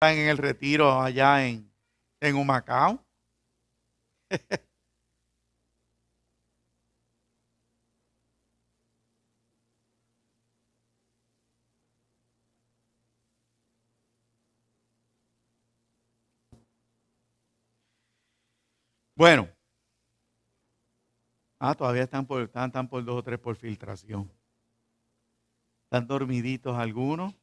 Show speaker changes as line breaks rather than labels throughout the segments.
en el retiro allá en Humacao. Bueno, todavía están por 2 o 3 por filtración. Están dormiditos algunos.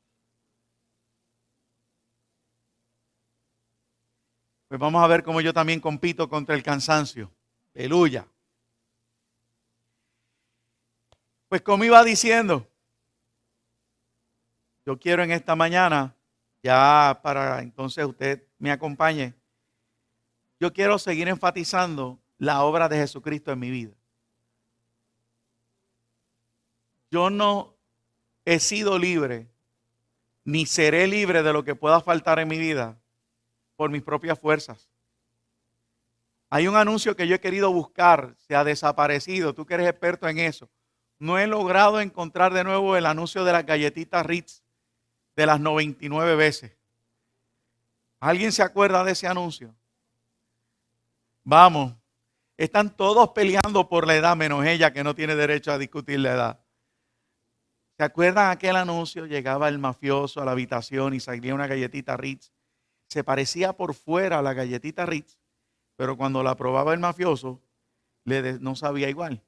Pues vamos a ver cómo yo también compito contra el cansancio. Aleluya. Pues como iba diciendo, yo quiero en esta mañana, ya para entonces usted me acompañe, yo quiero seguir enfatizando la obra de Jesucristo en mi vida. Yo no he sido libre, ni seré libre de lo que pueda faltar en mi vida por mis propias fuerzas. Hay un anuncio que yo he querido buscar, se ha desaparecido, tú que eres experto en eso. No he logrado encontrar de nuevo el anuncio de las galletitas Ritz de las 99 veces. ¿Alguien se acuerda de ese anuncio? Vamos, están todos peleando por la edad, menos ella que no tiene derecho a discutir la edad. ¿Se acuerdan aquel anuncio? Llegaba el mafioso a la habitación y salía una galletita Ritz. Se parecía por fuera a la galletita Ritz, pero cuando la probaba el mafioso, no sabía igual.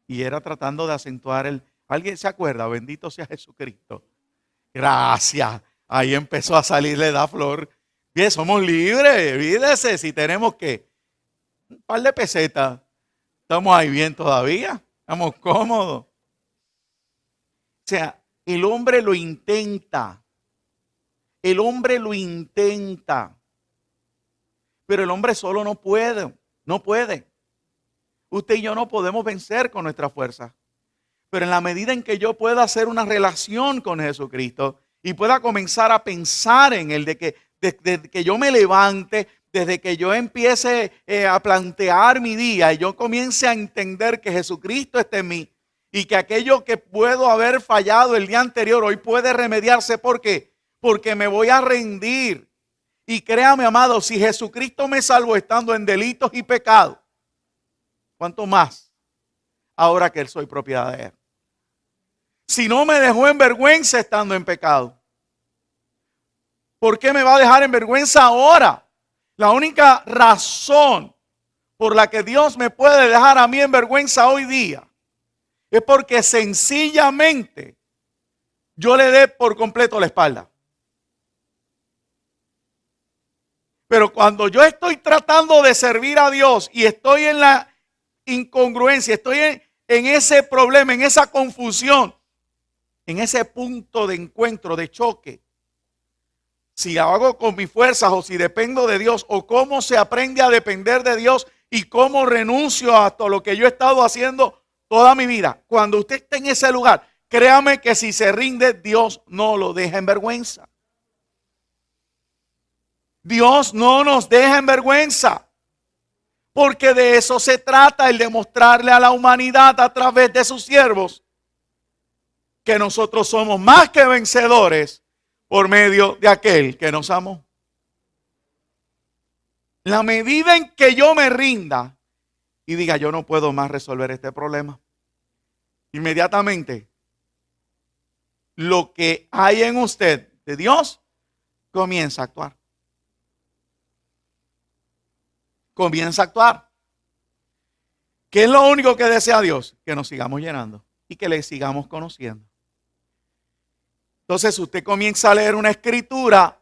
Y era tratando de acentuar ¿Alguien se acuerda? Bendito sea Jesucristo. Gracias. Ahí empezó a salir la edad flor. Bien, somos libres. Olvídese si tenemos que un par de pesetas. Estamos ahí bien todavía. Estamos cómodos. O sea, el hombre lo intenta. El hombre lo intenta. Pero el hombre solo no puede. No puede. Usted y yo no podemos vencer con nuestra fuerza. Pero en la medida en que yo pueda hacer una relación con Jesucristo y pueda comenzar a pensar en Él, desde que yo me levante, desde que yo empiece a plantear mi día y yo comience a entender que Jesucristo está en mí y que aquello que puedo haber fallado el día anterior hoy puede remediarse. ¿Por qué? Porque me voy a rendir. Y créame, amado, si Jesucristo me salvó estando en delitos y pecados, ¿cuánto más ahora que soy propiedad de Él? Si no me dejó en vergüenza estando en pecado, ¿por qué me va a dejar en vergüenza ahora? La única razón por la que Dios me puede dejar a mí en vergüenza hoy día es porque sencillamente yo le dé por completo la espalda. Pero cuando yo estoy tratando de servir a Dios y estoy en la incongruencia, estoy en ese problema, en esa confusión, en ese punto de encuentro, de choque, si lo hago con mis fuerzas o si dependo de Dios, o cómo se aprende a depender de Dios y cómo renuncio a todo lo que yo he estado haciendo toda mi vida. Cuando usted esté en ese lugar, créame que si se rinde, Dios no lo deja en vergüenza. Dios no nos deja en vergüenza. Porque de eso se trata, el demostrarle a la humanidad a través de sus siervos que nosotros somos más que vencedores por medio de aquel que nos amó. La medida en que yo me rinda y diga yo no puedo más resolver este problema, inmediatamente lo que hay en usted de Dios comienza a actuar. Comienza a actuar. ¿Qué es lo único que desea Dios? Que nos sigamos llenando y que le sigamos conociendo. Entonces usted comienza a leer una escritura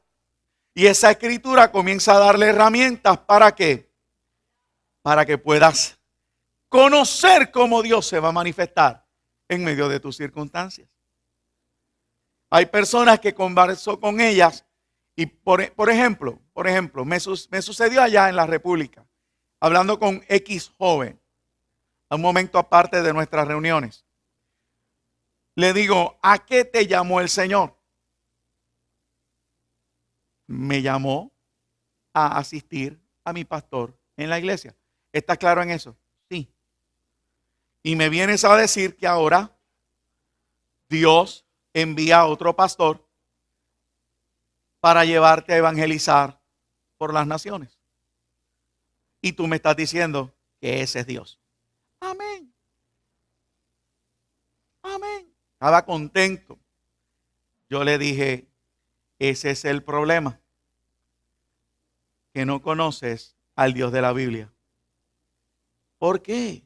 y esa escritura comienza a darle herramientas. ¿Para qué? Para que puedas conocer cómo Dios se va a manifestar en medio de tus circunstancias. Hay personas que conversó con ellas y por ejemplo, me sucedió allá en la República, hablando con X joven, a un momento aparte de nuestras reuniones. Le digo, ¿a qué te llamó el Señor? Me llamó a asistir a mi pastor en la iglesia. ¿Estás claro en eso? Sí. Y me vienes a decir que ahora Dios envía a otro pastor para llevarte a evangelizar por las naciones. Y tú me estás diciendo que ese es Dios. Amén. Amén. Estaba contento. Yo le dije, ese es el problema, que no conoces al Dios de la Biblia. ¿Por qué?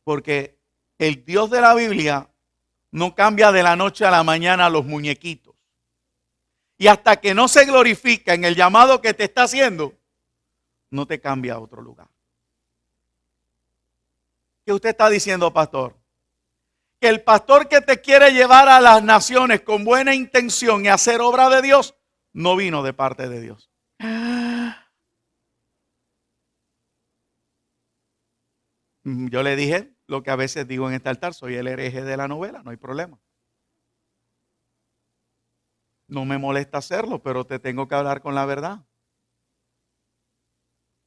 Porque el Dios de la Biblia no cambia de la noche a la mañana a los muñequitos. Y hasta que no se glorifica en el llamado que te está haciendo, no te cambia a otro lugar. ¿Qué usted está diciendo, pastor? Que el pastor que te quiere llevar a las naciones con buena intención y hacer obra de Dios, no vino de parte de Dios. Yo le dije lo que a veces digo en este altar, soy el hereje de la novela, no hay problema. No me molesta hacerlo, pero te tengo que hablar con la verdad.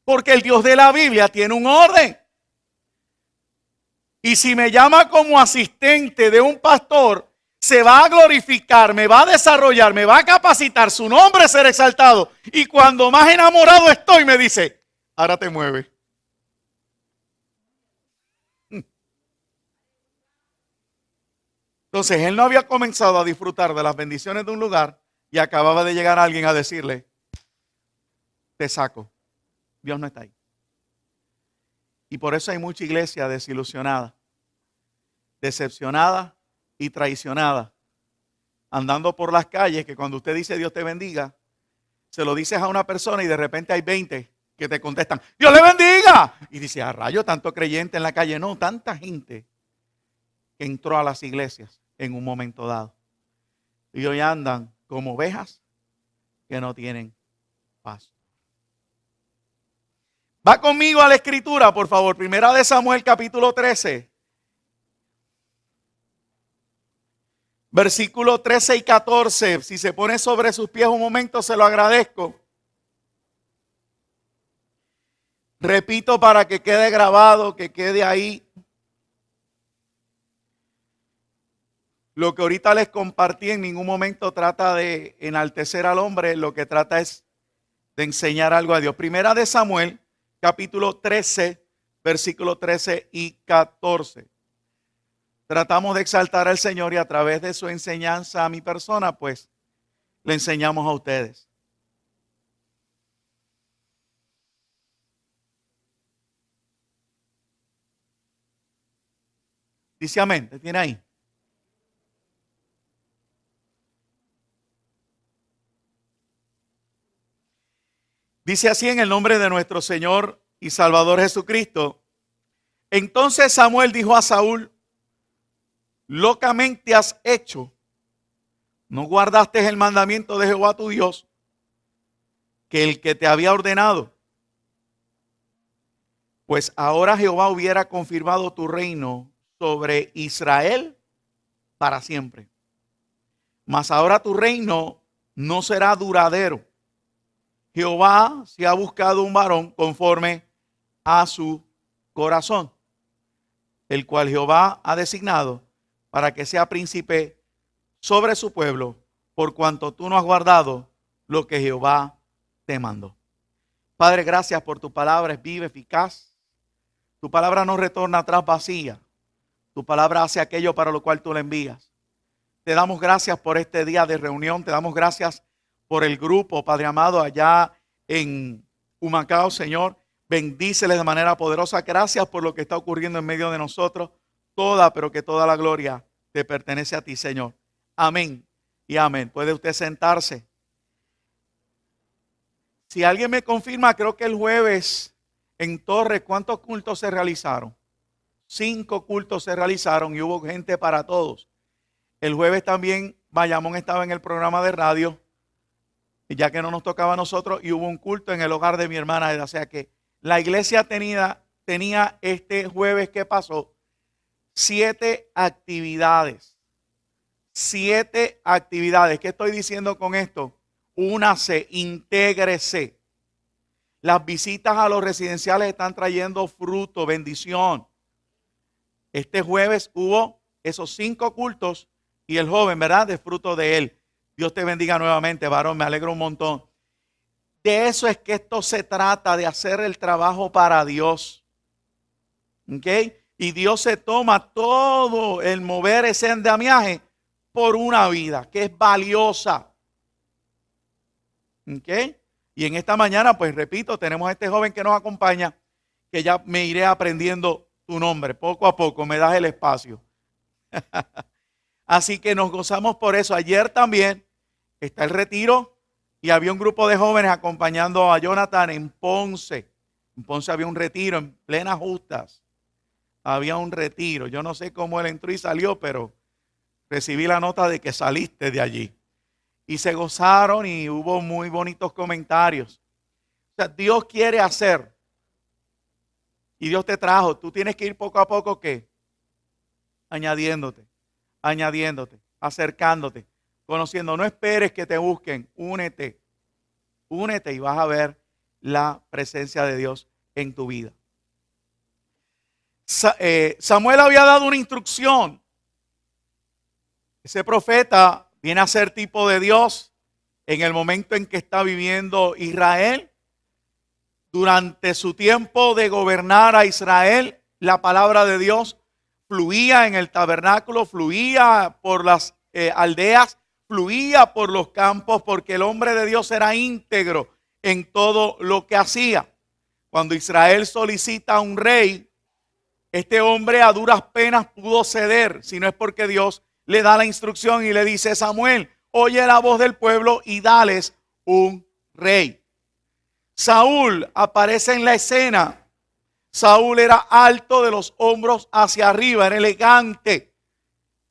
Porque el Dios de la Biblia tiene un orden. Y si me llama como asistente de un pastor, se va a glorificar, me va a desarrollar, me va a capacitar, su nombre será exaltado. Y cuando más enamorado estoy, me dice, ahora te mueves. Entonces, él no había comenzado a disfrutar de las bendiciones de un lugar y acababa de llegar alguien a decirle, te saco. Dios no está ahí. Y por eso hay mucha iglesia desilusionada, decepcionada y traicionada, andando por las calles que cuando usted dice Dios te bendiga, se lo dices a una persona y de repente hay 20 que te contestan, Dios le bendiga. Y dice, a rayo, tanto creyente en la calle. No, tanta gente que entró a las iglesias en un momento dado. Y hoy andan como ovejas que no tienen pasto. Va conmigo a la escritura, por favor. Primera de Samuel, capítulo 13. Versículos 13 y 14. Si se pone sobre sus pies un momento, se lo agradezco. Repito para que quede grabado, que quede ahí. Lo que ahorita les compartí en ningún momento trata de enaltecer al hombre, lo que trata es de enseñar algo a Dios. Primera de Samuel, capítulo 13, versículos 13 y 14. Tratamos de exaltar al Señor y a través de su enseñanza a mi persona, pues, le enseñamos a ustedes. Dice amén, ¿te tiene ahí? Dice así en el nombre de nuestro Señor y Salvador Jesucristo. Entonces Samuel dijo a Saúl, locamente has hecho, no guardaste el mandamiento de Jehová tu Dios, que el que te había ordenado. Pues ahora Jehová hubiera confirmado tu reino sobre Israel para siempre. Mas ahora tu reino no será duradero. Jehová se ha buscado un varón conforme a su corazón, el cual Jehová ha designado para que sea príncipe sobre su pueblo, por cuanto tú no has guardado lo que Jehová te mandó. Padre, gracias por tu palabra, es viva, eficaz. Tu palabra no retorna atrás vacía. Tu palabra hace aquello para lo cual tú la envías. Te damos gracias por este día de reunión. Te damos gracias por el grupo, Padre amado, allá en Humacao, Señor. Bendíceles de manera poderosa. Gracias por lo que está ocurriendo en medio de nosotros. Pero que toda la gloria te pertenece a ti, Señor. Amén y amén. Puede usted sentarse. Si alguien me confirma, creo que el jueves en Torres, ¿cuántos cultos se realizaron? 5 cultos se realizaron y hubo gente para todos. El jueves también Bayamón estaba en el programa de radio, ya que no nos tocaba a nosotros, y hubo un culto en el hogar de mi hermana. O sea que la iglesia tenía este jueves que pasó 7 actividades. 7 actividades. ¿Qué estoy diciendo con esto? Únase, intégrese. Las visitas a los residenciales están trayendo fruto, bendición. Este jueves hubo esos 5 cultos y el joven, ¿verdad? De fruto de él. Dios te bendiga nuevamente, varón, me alegro un montón. De eso es que esto se trata, de hacer el trabajo para Dios. ¿Ok? Y Dios se toma todo el mover ese andamiaje por una vida que es valiosa. ¿Ok? Y en esta mañana, pues repito, tenemos a este joven que nos acompaña, que ya me iré aprendiendo tu nombre. Poco a poco me das el espacio. Así que nos gozamos por eso. Ayer también está el retiro y había un grupo de jóvenes acompañando a Jonathan en Ponce. En Ponce había un retiro en plenas justas. Había un retiro. Yo no sé cómo él entró y salió, pero recibí la nota de que saliste de allí. Y se gozaron y hubo muy bonitos comentarios. O sea, Dios quiere hacer. Y Dios te trajo. Tú tienes que ir poco a poco, ¿qué? Añadiéndote, acercándote, conociendo. No esperes que te busquen. Únete y vas a ver la presencia de Dios en tu vida. Samuel había dado una instrucción. Ese profeta viene a ser tipo de Dios en el momento en que está viviendo Israel. Durante su tiempo de gobernar a Israel, la palabra de Dios fluía en el tabernáculo, fluía por las aldeas, fluía por los campos, porque el hombre de Dios era íntegro en todo lo que hacía. Cuando Israel solicita un rey, este hombre a duras penas pudo ceder, si no es porque Dios le da la instrucción y le dice: Samuel, oye la voz del pueblo y dales un rey. Saúl aparece en la escena. Saúl era alto de los hombros hacia arriba, era elegante.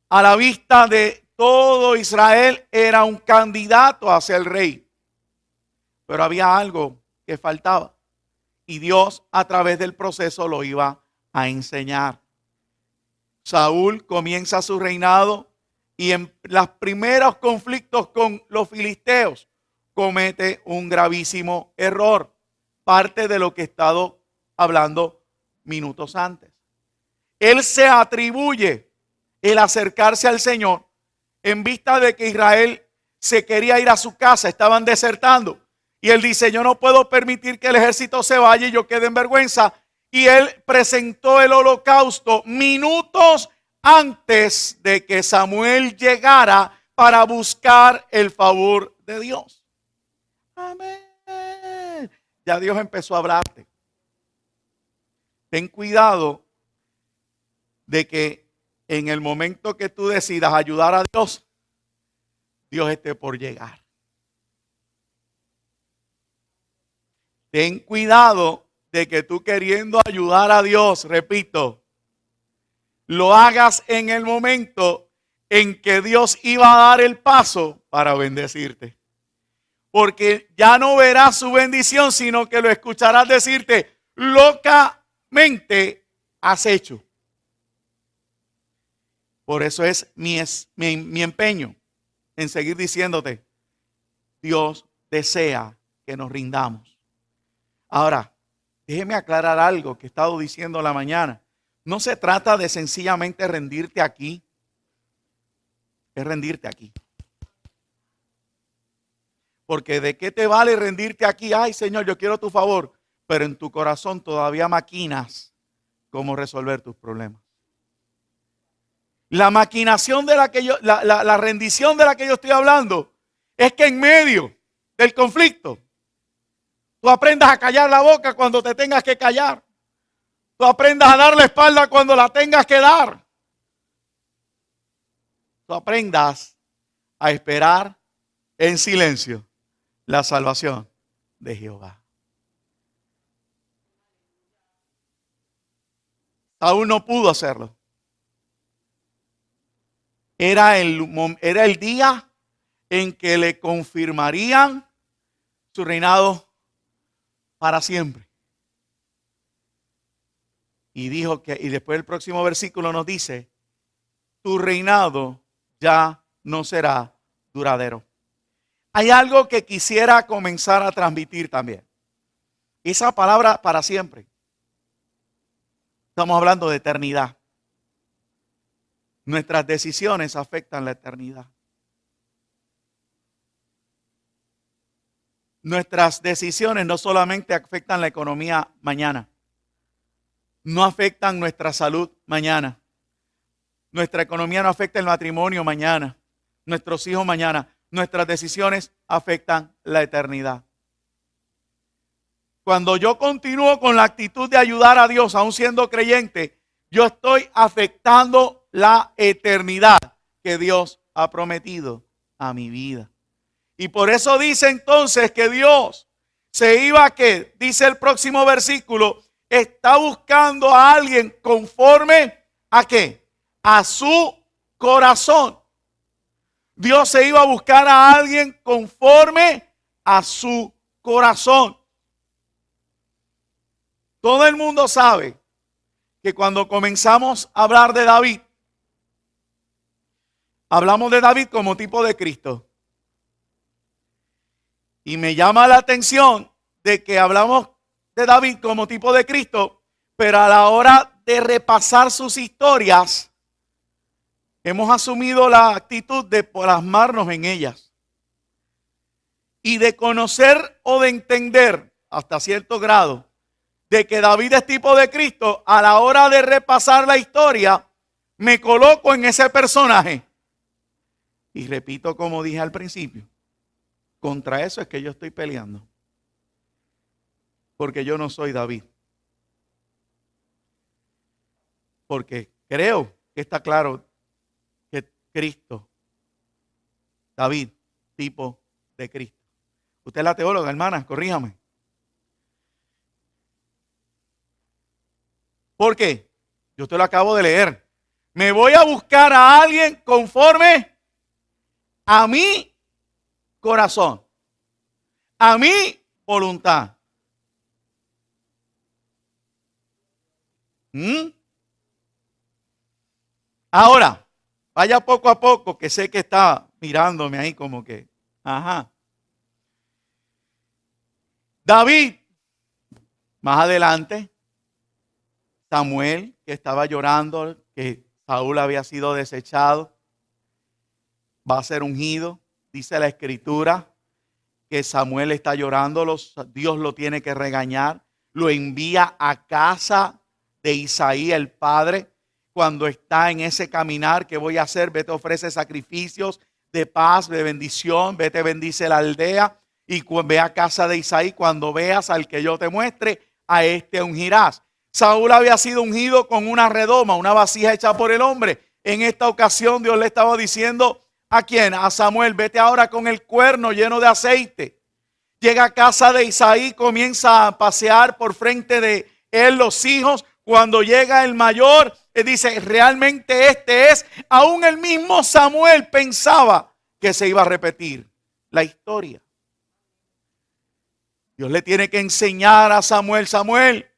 A la vista de todo Israel era un candidato a ser rey. Pero había algo que faltaba. Y Dios a través del proceso lo iba a enseñar. Saúl comienza su reinado y en los primeros conflictos con los filisteos comete un gravísimo error. Parte de lo que he estado hablando minutos antes. Él se atribuye el acercarse al Señor en vista de que Israel se quería ir a su casa, estaban desertando. Y él dice: yo no puedo permitir que el ejército se vaya y yo quede en vergüenza. Y él presentó el holocausto minutos antes de que Samuel llegara para buscar el favor de Dios. Amén. Ya Dios empezó a hablarte. Ten cuidado de que en el momento que tú decidas ayudar a Dios, Dios esté por llegar. Ten cuidado de que tú, queriendo ayudar a Dios, repito, lo hagas en el momento en que Dios iba a dar el paso para bendecirte. Porque ya no verás su bendición, sino que lo escucharás decirte: locamente has hecho. Por eso es mi empeño en seguir diciéndote: Dios desea que nos rindamos. Ahora, déjeme aclarar algo que he estado diciendo la mañana. No se trata de sencillamente rendirte aquí. Es rendirte aquí. Porque ¿de qué te vale rendirte aquí? Ay, Señor, yo quiero tu favor. Pero en tu corazón todavía maquinas cómo resolver tus problemas. La maquinación de la que yo, la rendición de la que yo estoy hablando es que en medio del conflicto tú aprendas a callar la boca cuando te tengas que callar. Tú aprendas a dar la espalda cuando la tengas que dar. Tú aprendas a esperar en silencio la salvación de Jehová. Saúl no pudo hacerlo. Era el día en que le confirmarían su reinado para siempre. Y dijo que, y después el próximo versículo nos dice: tu reinado ya no será duradero. Hay algo que quisiera comenzar a transmitir también. Esa palabra para siempre. Estamos hablando de eternidad. Nuestras decisiones afectan la eternidad. nuestras decisiones no solamente afectan la economía mañana, no afectan nuestra salud mañana, nuestra economía no afecta el matrimonio mañana, nuestros hijos mañana, nuestras decisiones afectan la eternidad. Cuando yo continúo con la actitud de ayudar a Dios, aún siendo creyente, yo estoy afectando la eternidad que Dios ha prometido a mi vida. Y por eso dice entonces que Dios se iba a que, dice el próximo versículo, está buscando a alguien conforme a qué, a su corazón. Dios se iba a buscar a alguien conforme a su corazón. Todo el mundo sabe que cuando comenzamos a hablar de David, hablamos de David como tipo de Cristo. Y me llama la atención de que hablamos de David como tipo de Cristo, pero a la hora de repasar sus historias, hemos asumido la actitud de plasmarnos en ellas. Y de conocer o de entender hasta cierto grado de que David es tipo de Cristo, a la hora de repasar la historia, me coloco en ese personaje. Y repito como dije al principio, contra eso es que yo estoy peleando. Porque yo no soy David. Porque creo que está claro que Cristo, David, tipo de Cristo. Usted es la teóloga, hermana, corríjame. ¿Por qué? Yo te lo acabo de leer. Me voy a buscar a alguien conforme a mi corazón, a mi voluntad. Ahora, vaya poco a poco, que sé que está mirándome ahí como que, ajá. David, más adelante, Samuel, que estaba llorando, que Saúl había sido desechado, va a ser ungido. Dice la Escritura que Samuel está llorando, Dios lo tiene que regañar, lo envía a casa de Isaí, el padre. Cuando está en ese caminar, ¿qué voy a hacer? Vete, ofrece sacrificios de paz, de bendición, vete, bendice la aldea y ve a casa de Isaí. Cuando veas al que yo te muestre, a este ungirás. Saúl había sido ungido con una redoma, una vasija hecha por el hombre. En esta ocasión Dios le estaba diciendo, ¿a quién? A Samuel, vete ahora con el cuerno lleno de aceite. Llega a casa de Isaí, comienza a pasear por frente de él los hijos. Cuando llega el mayor, dice, realmente este es. Aún el mismo Samuel pensaba que se iba a repetir la historia. Dios le tiene que enseñar a Samuel, Samuel,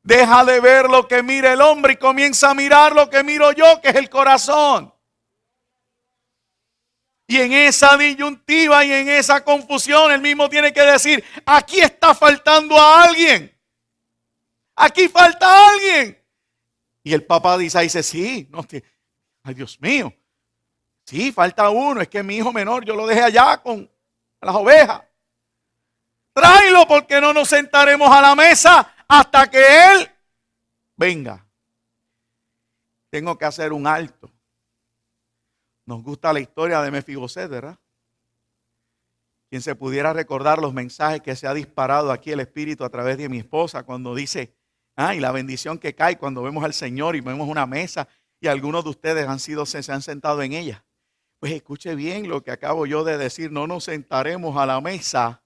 deja de ver lo que mira el hombre y comienza a mirar lo que miro yo, que es el corazón. Y en esa disyuntiva y en esa confusión, él mismo tiene que decir, aquí está faltando a alguien. Aquí falta alguien. Y el papá dice, sí, no, ay Dios mío, sí, falta uno, es que mi hijo menor yo lo dejé allá con las ovejas. Tráelo porque no nos sentaremos a la mesa hasta que él venga. Tengo que hacer un alto. Nos gusta la historia de Mefiboset, ¿verdad? Quien se pudiera recordar los mensajes que se ha disparado aquí el Espíritu a través de mi esposa cuando dice, y la bendición que cae cuando vemos al Señor y vemos una mesa y algunos de ustedes se han sentado en ella. Pues escuche bien lo que acabo yo de decir, no nos sentaremos a la mesa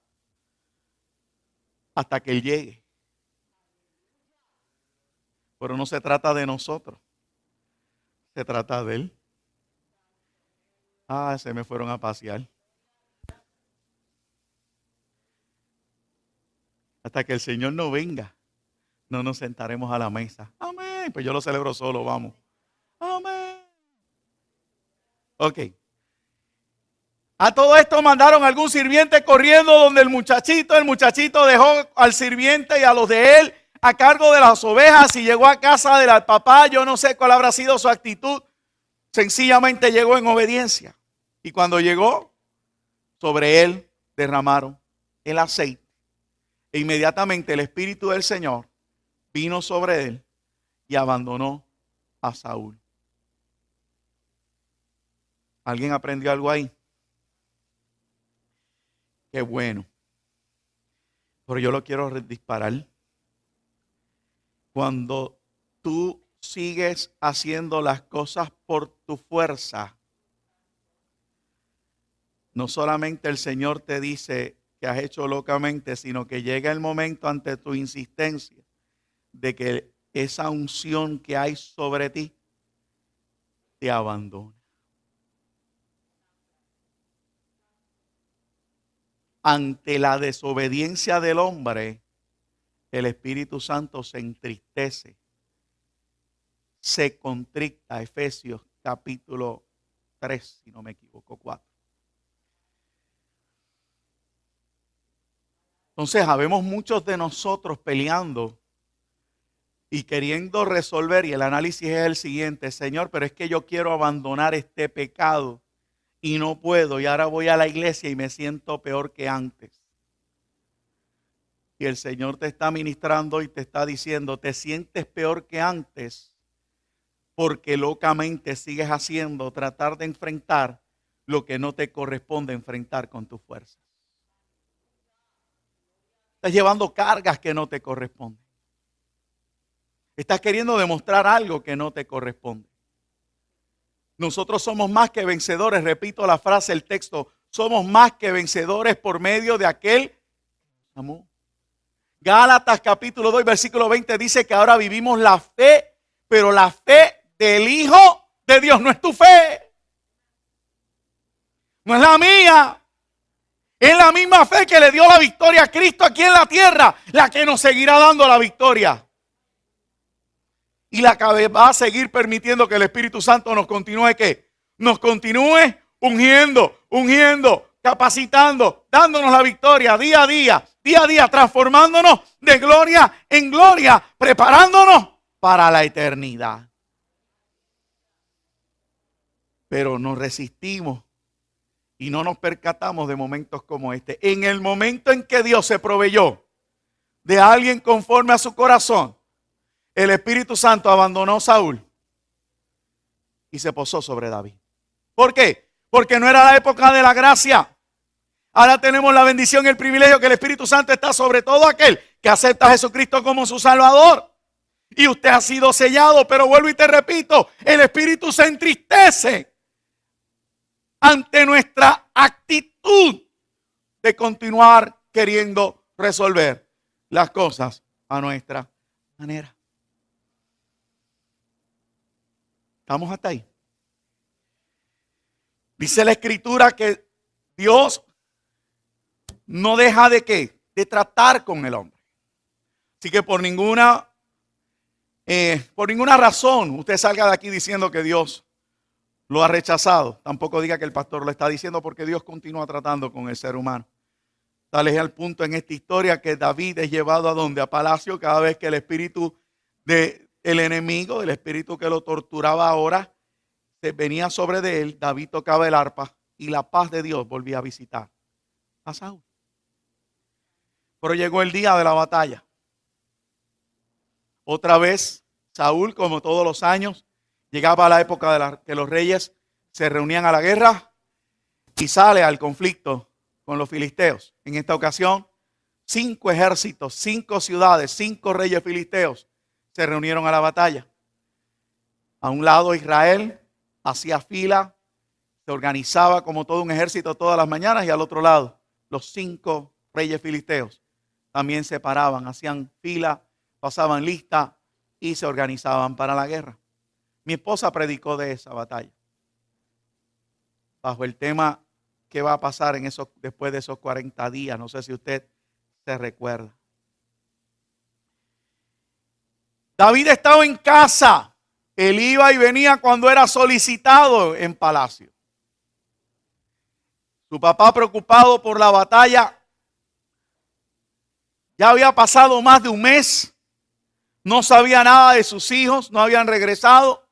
hasta que Él llegue. Pero no se trata de nosotros, se trata de Él. Se me fueron a pasear. Hasta que el Señor no venga, no nos sentaremos a la mesa. Amén. Pues yo lo celebro solo, vamos. Amén. Ok. A todo esto mandaron a algún sirviente corriendo donde el muchachito dejó al sirviente y a los de él a cargo de las ovejas y llegó a casa del papá. Yo no sé cuál habrá sido su actitud. Sencillamente llegó en obediencia. Y cuando llegó, sobre él derramaron el aceite. E inmediatamente el Espíritu del Señor vino sobre él y abandonó a Saúl. ¿Alguien aprendió algo ahí? Qué bueno. Pero yo lo quiero disparar. Cuando tú sigues haciendo las cosas por tu fuerza, no solamente el Señor te dice que has hecho locamente, sino que llega el momento ante tu insistencia de que esa unción que hay sobre ti te abandona. Ante la desobediencia del hombre, el Espíritu Santo se entristece, se contricta. Efesios capítulo 3, si no me equivoco, 4. Entonces, habemos muchos de nosotros peleando y queriendo resolver, y el análisis es el siguiente: Señor, pero es que yo quiero abandonar este pecado y no puedo, y ahora voy a la iglesia y me siento peor que antes. Y el Señor te está ministrando y te está diciendo: te sientes peor que antes porque locamente sigues haciendo, tratar de enfrentar lo que no te corresponde enfrentar con tus fuerzas. Estás llevando cargas que no te corresponden. Estás queriendo demostrar algo que no te corresponde. Nosotros somos más que vencedores. Repito la frase, el texto: somos más que vencedores por medio de aquel que nos amó. Gálatas capítulo 2, versículo 20 dice que ahora vivimos la fe, pero la fe del Hijo de Dios. No es tu fe, no es la mía. Es la misma fe que le dio la victoria a Cristo aquí en la tierra, la que nos seguirá dando la victoria. Y la que va a seguir permitiendo que el Espíritu Santo nos continúe, ¿qué? Nos continúe ungiendo, capacitando, dándonos la victoria día a día, transformándonos de gloria en gloria, preparándonos para la eternidad. Pero nos resistimos y no nos percatamos de momentos como este. En el momento en que Dios se proveyó de alguien conforme a su corazón, el Espíritu Santo abandonó a Saúl y se posó sobre David. ¿Por qué? Porque no era la época de la gracia. Ahora tenemos la bendición y el privilegio que el Espíritu Santo está sobre todo aquel que acepta a Jesucristo como su Salvador. Y usted ha sido sellado, pero vuelvo y te repito, el Espíritu se entristece ante nuestra actitud de continuar queriendo resolver las cosas a nuestra manera. ¿Estamos hasta ahí? Dice la Escritura que Dios no deja de ¿qué? De tratar con el hombre. Así que por ninguna razón usted salga de aquí diciendo que Dios lo ha rechazado. Tampoco diga que el pastor lo está diciendo, porque Dios continúa tratando con el ser humano. Tal es el punto en esta historia que David es llevado a donde, a palacio, cada vez que el espíritu del enemigo, el espíritu que lo torturaba ahora, se venía sobre de él. David tocaba el arpa y la paz de Dios volvía a visitar a Saúl. Pero llegó el día de la batalla. Otra vez Saúl, como todos los años, llegaba a la época de que los reyes se reunían a la guerra y sale al conflicto con los filisteos. En esta ocasión, 5 ejércitos, 5 ciudades, 5 reyes filisteos se reunieron a la batalla. A un lado Israel hacía fila, se organizaba como todo un ejército todas las mañanas, y al otro lado los 5 reyes filisteos también se paraban, hacían fila, pasaban lista y se organizaban para la guerra. Mi esposa predicó de esa batalla bajo el tema ¿qué va a pasar después de esos 40 días? No sé si usted se recuerda. David estaba en casa. Él iba y venía cuando era solicitado en palacio. Su papá, preocupado por la batalla, ya había pasado más de un mes. No sabía nada de sus hijos, no habían regresado.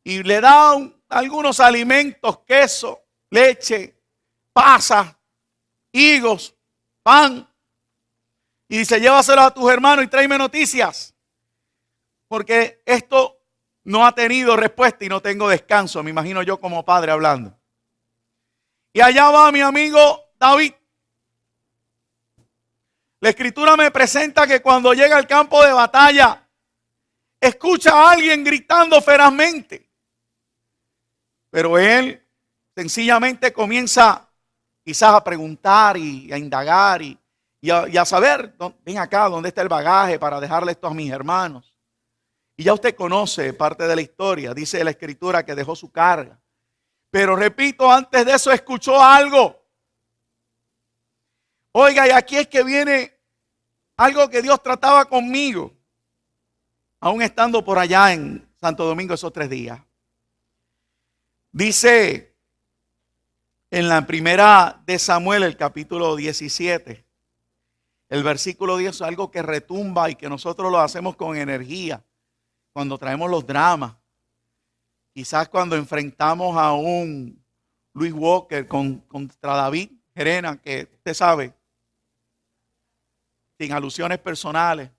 Y le da algunos alimentos, queso, leche, pasas, higos, pan. Y dice, llévaselo a tus hermanos y tráeme noticias. Porque esto no ha tenido respuesta y no tengo descanso. Me imagino yo como padre hablando. Y allá va mi amigo David. La escritura me presenta que cuando llega al campo de batalla, escucha a alguien gritando ferazmente. Pero él sencillamente comienza quizás a preguntar y a indagar y a saber, ven acá, ¿dónde está el bagaje para dejarle esto a mis hermanos? Y ya usted conoce parte de la historia, dice la escritura que dejó su carga. Pero repito, antes de eso escuchó algo. Oiga, y aquí es que viene algo que Dios trataba conmigo, aún estando por allá en Santo Domingo esos 3 días. Dice en la primera de Samuel, el capítulo 17, el versículo 10, algo que retumba y que nosotros lo hacemos con energía cuando traemos los dramas. Quizás cuando enfrentamos a un Luis Walker contra David Gerena, que usted sabe, sin alusiones personales,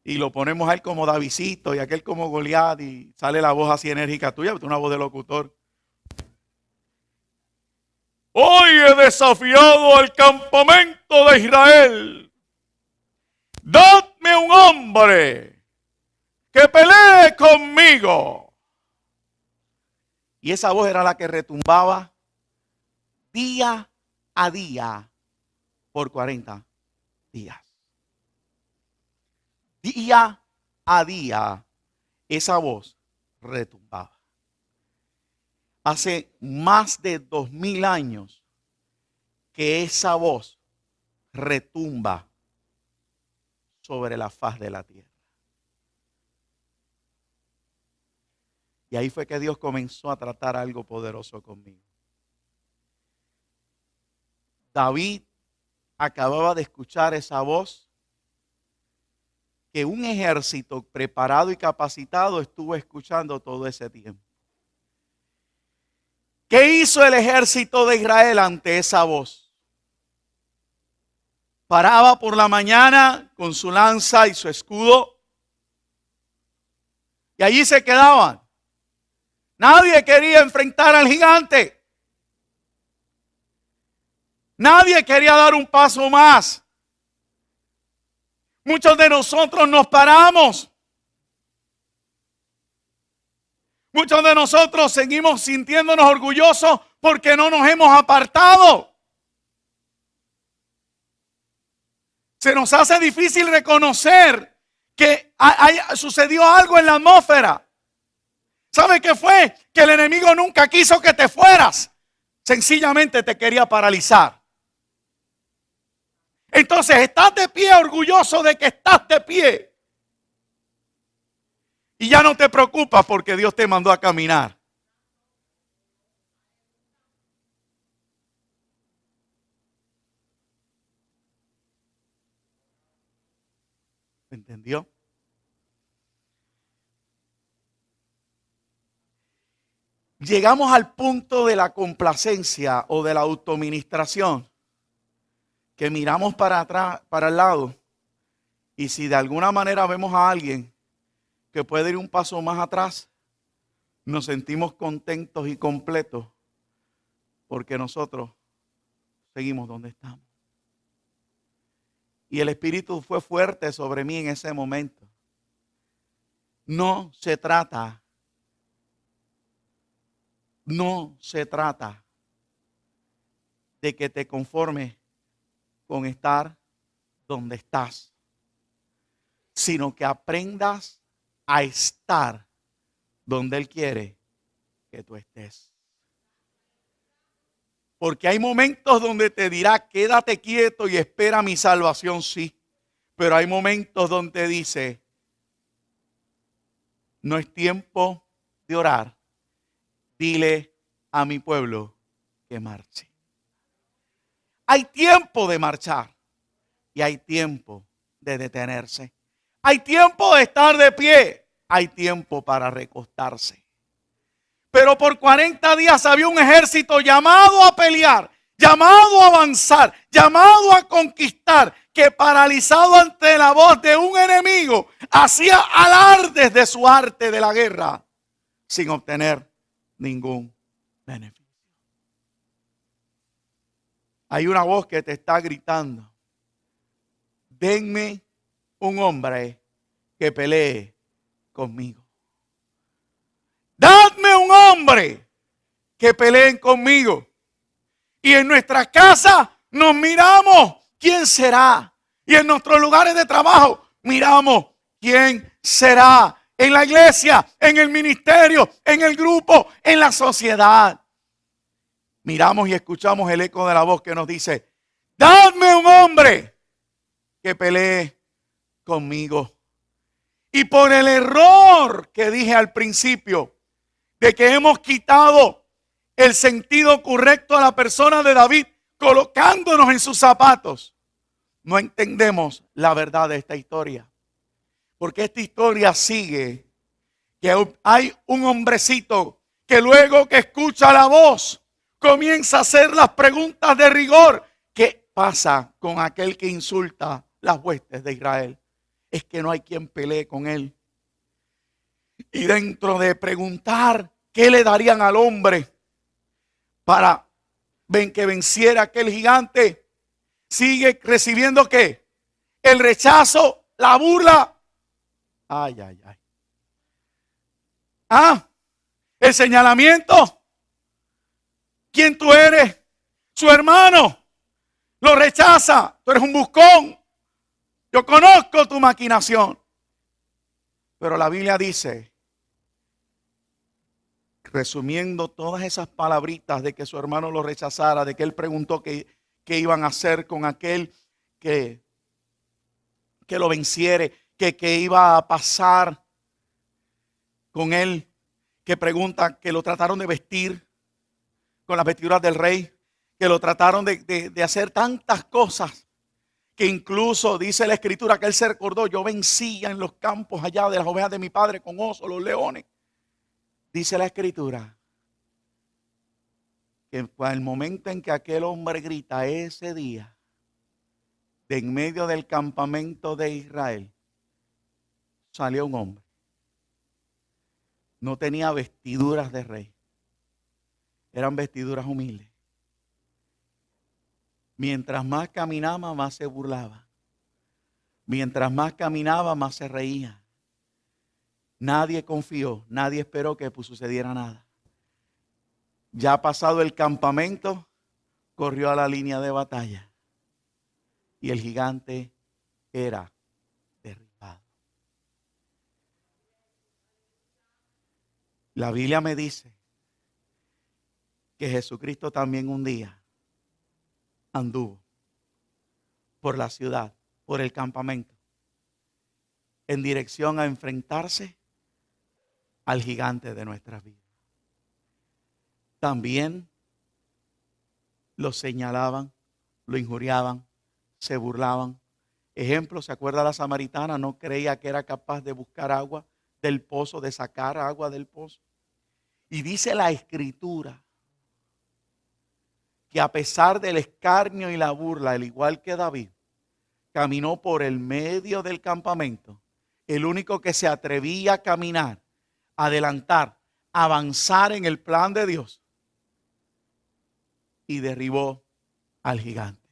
y lo ponemos a él como Davidcito y aquel como Goliat y sale la voz así enérgica tuya, una voz de locutor. Hoy he desafiado al campamento de Israel. Dadme un hombre que pelee conmigo. Y esa voz era la que retumbaba día a día por 40 días. Día a día esa voz retumbaba. Hace más de 2000 años que esa voz retumba sobre la faz de la tierra. Y ahí fue que Dios comenzó a tratar algo poderoso conmigo. David acababa de escuchar esa voz que un ejército preparado y capacitado estuvo escuchando todo ese tiempo. ¿Qué hizo el ejército de Israel ante esa voz? Paraba por la mañana con su lanza y su escudo y allí se quedaban. Nadie quería enfrentar al gigante. Nadie quería dar un paso más. Muchos de nosotros nos paramos. Muchos de nosotros seguimos sintiéndonos orgullosos porque no nos hemos apartado. Se nos hace difícil reconocer que sucedió algo en la atmósfera. ¿Sabe qué fue? Que el enemigo nunca quiso que te fueras. Sencillamente te quería paralizar. Entonces estás de pie, orgulloso de que estás de pie. Y ya no te preocupas porque Dios te mandó a caminar. ¿Entendió? Llegamos al punto de la complacencia o de la autoministración, que miramos para atrás, para el lado, y si de alguna manera vemos a alguien que puede ir un paso más atrás, nos sentimos contentos y completos porque nosotros seguimos donde estamos. Y el Espíritu fue fuerte sobre mí en ese momento. No se trata de que te conformes con estar donde estás, sino que aprendas a estar donde Él quiere que tú estés. Porque hay momentos donde te dirá, quédate quieto y espera mi salvación, sí. Pero hay momentos donde dice, no es tiempo de orar. Dile a mi pueblo que marche. Hay tiempo de marchar y hay tiempo de detenerse. Hay tiempo de estar de pie. Hay tiempo para recostarse. Pero por 40 días había un ejército llamado a pelear, llamado a avanzar, llamado a conquistar, que paralizado ante la voz de un enemigo, hacía alardes de su arte de la guerra sin obtener ningún beneficio. Hay una voz que te está gritando: denme un hombre que pelee conmigo. Dadme un hombre que peleen conmigo. Y en nuestra casa nos miramos quién será. Y en nuestros lugares de trabajo miramos quién será. En la iglesia, en el ministerio, en el grupo, en la sociedad. Miramos y escuchamos el eco de la voz que nos dice: dadme un hombre que pelee conmigo. Y por el error que dije al principio, de que hemos quitado el sentido correcto a la persona de David, colocándonos en sus zapatos, no entendemos la verdad de esta historia. Porque esta historia sigue que hay un hombrecito que luego que escucha la voz comienza a hacer las preguntas de rigor. ¿Qué pasa con aquel que insulta las huestes de Israel? Es que no hay quien pelee con él. Y dentro de preguntar qué le darían al hombre para que venciera aquel gigante, sigue recibiendo ¿qué? El rechazo, la burla. Ay, ay, ay. El señalamiento. ¿Quién tú eres? Su hermano lo rechaza. Tú eres un buscón. Yo conozco tu maquinación. Pero la Biblia dice, resumiendo todas esas palabritas de que su hermano lo rechazara, de que él preguntó qué iban a hacer con aquel que lo venciere, que iba a pasar con él, que pregunta, que lo trataron de vestir con las vestiduras del rey, que lo trataron de hacer tantas cosas, que incluso dice la escritura que él se recordó: yo vencía en los campos allá de las ovejas de mi padre con osos, los leones. Dice la escritura que en el momento en que aquel hombre grita, ese día, de en medio del campamento de Israel, salió un hombre. No tenía vestiduras de rey. Eran vestiduras humildes. Mientras más caminaba, más se burlaba. Mientras más caminaba, más se reía. Nadie confió, nadie esperó que sucediera nada. Ya pasado el campamento, corrió a la línea de batalla. Y el gigante era derribado. La Biblia me dice que Jesucristo también un día anduvo por la ciudad, por el campamento, en dirección a enfrentarse al gigante de nuestras vidas. También lo señalaban, lo injuriaban, se burlaban. Ejemplo, ¿se acuerda la samaritana? No creía que era capaz de buscar agua del pozo, de sacar agua del pozo. Y dice la escritura que a pesar del escarnio y la burla, al igual que David, caminó por el medio del campamento, el único que se atrevía a caminar, adelantar, avanzar en el plan de Dios, y derribó al gigante.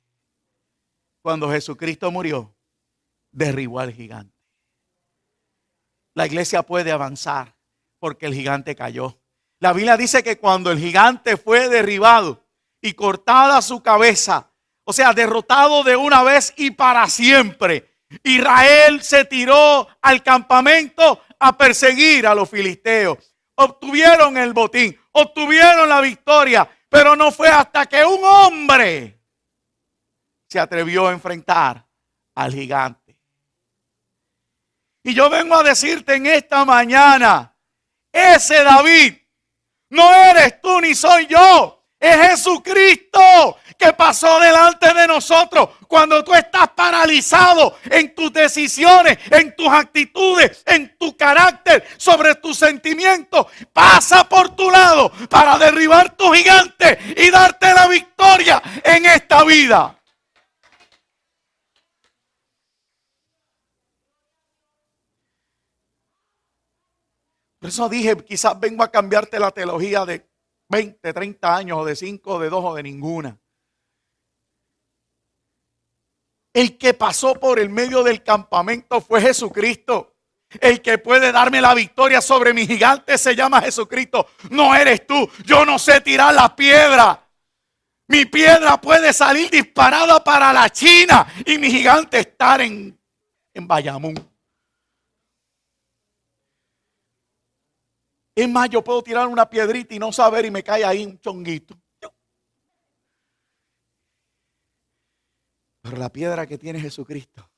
Cuando Jesucristo murió, derribó al gigante. La iglesia puede avanzar porque el gigante cayó. La Biblia dice que cuando el gigante fue derribado y cortada su cabeza, o sea, derrotado de una vez y para siempre, Israel se tiró al campamento a perseguir a los filisteos. Obtuvieron el botín, obtuvieron la victoria, pero no fue hasta que un hombre se atrevió a enfrentar al gigante. Y yo vengo a decirte en esta mañana, ese David no eres tú ni soy yo. Es Jesucristo que pasó delante de nosotros. Cuando tú estás paralizado en tus decisiones, en tus actitudes, en tu carácter, sobre tus sentimientos, pasa por tu lado para derribar tu gigante y darte la victoria en esta vida. Por eso dije, quizás vengo a cambiarte la teología de 20, 30 años, o de 5, de 2 o de ninguna. El que pasó por el medio del campamento fue Jesucristo. El que puede darme la victoria sobre mi gigante se llama Jesucristo. No eres tú. Yo no sé tirar la piedra. Mi piedra puede salir disparada para la China y mi gigante estar en Bayamón. Es más, yo puedo tirar una piedrita y no saber y me cae ahí un chonguito. Pero la piedra que tiene Jesucristo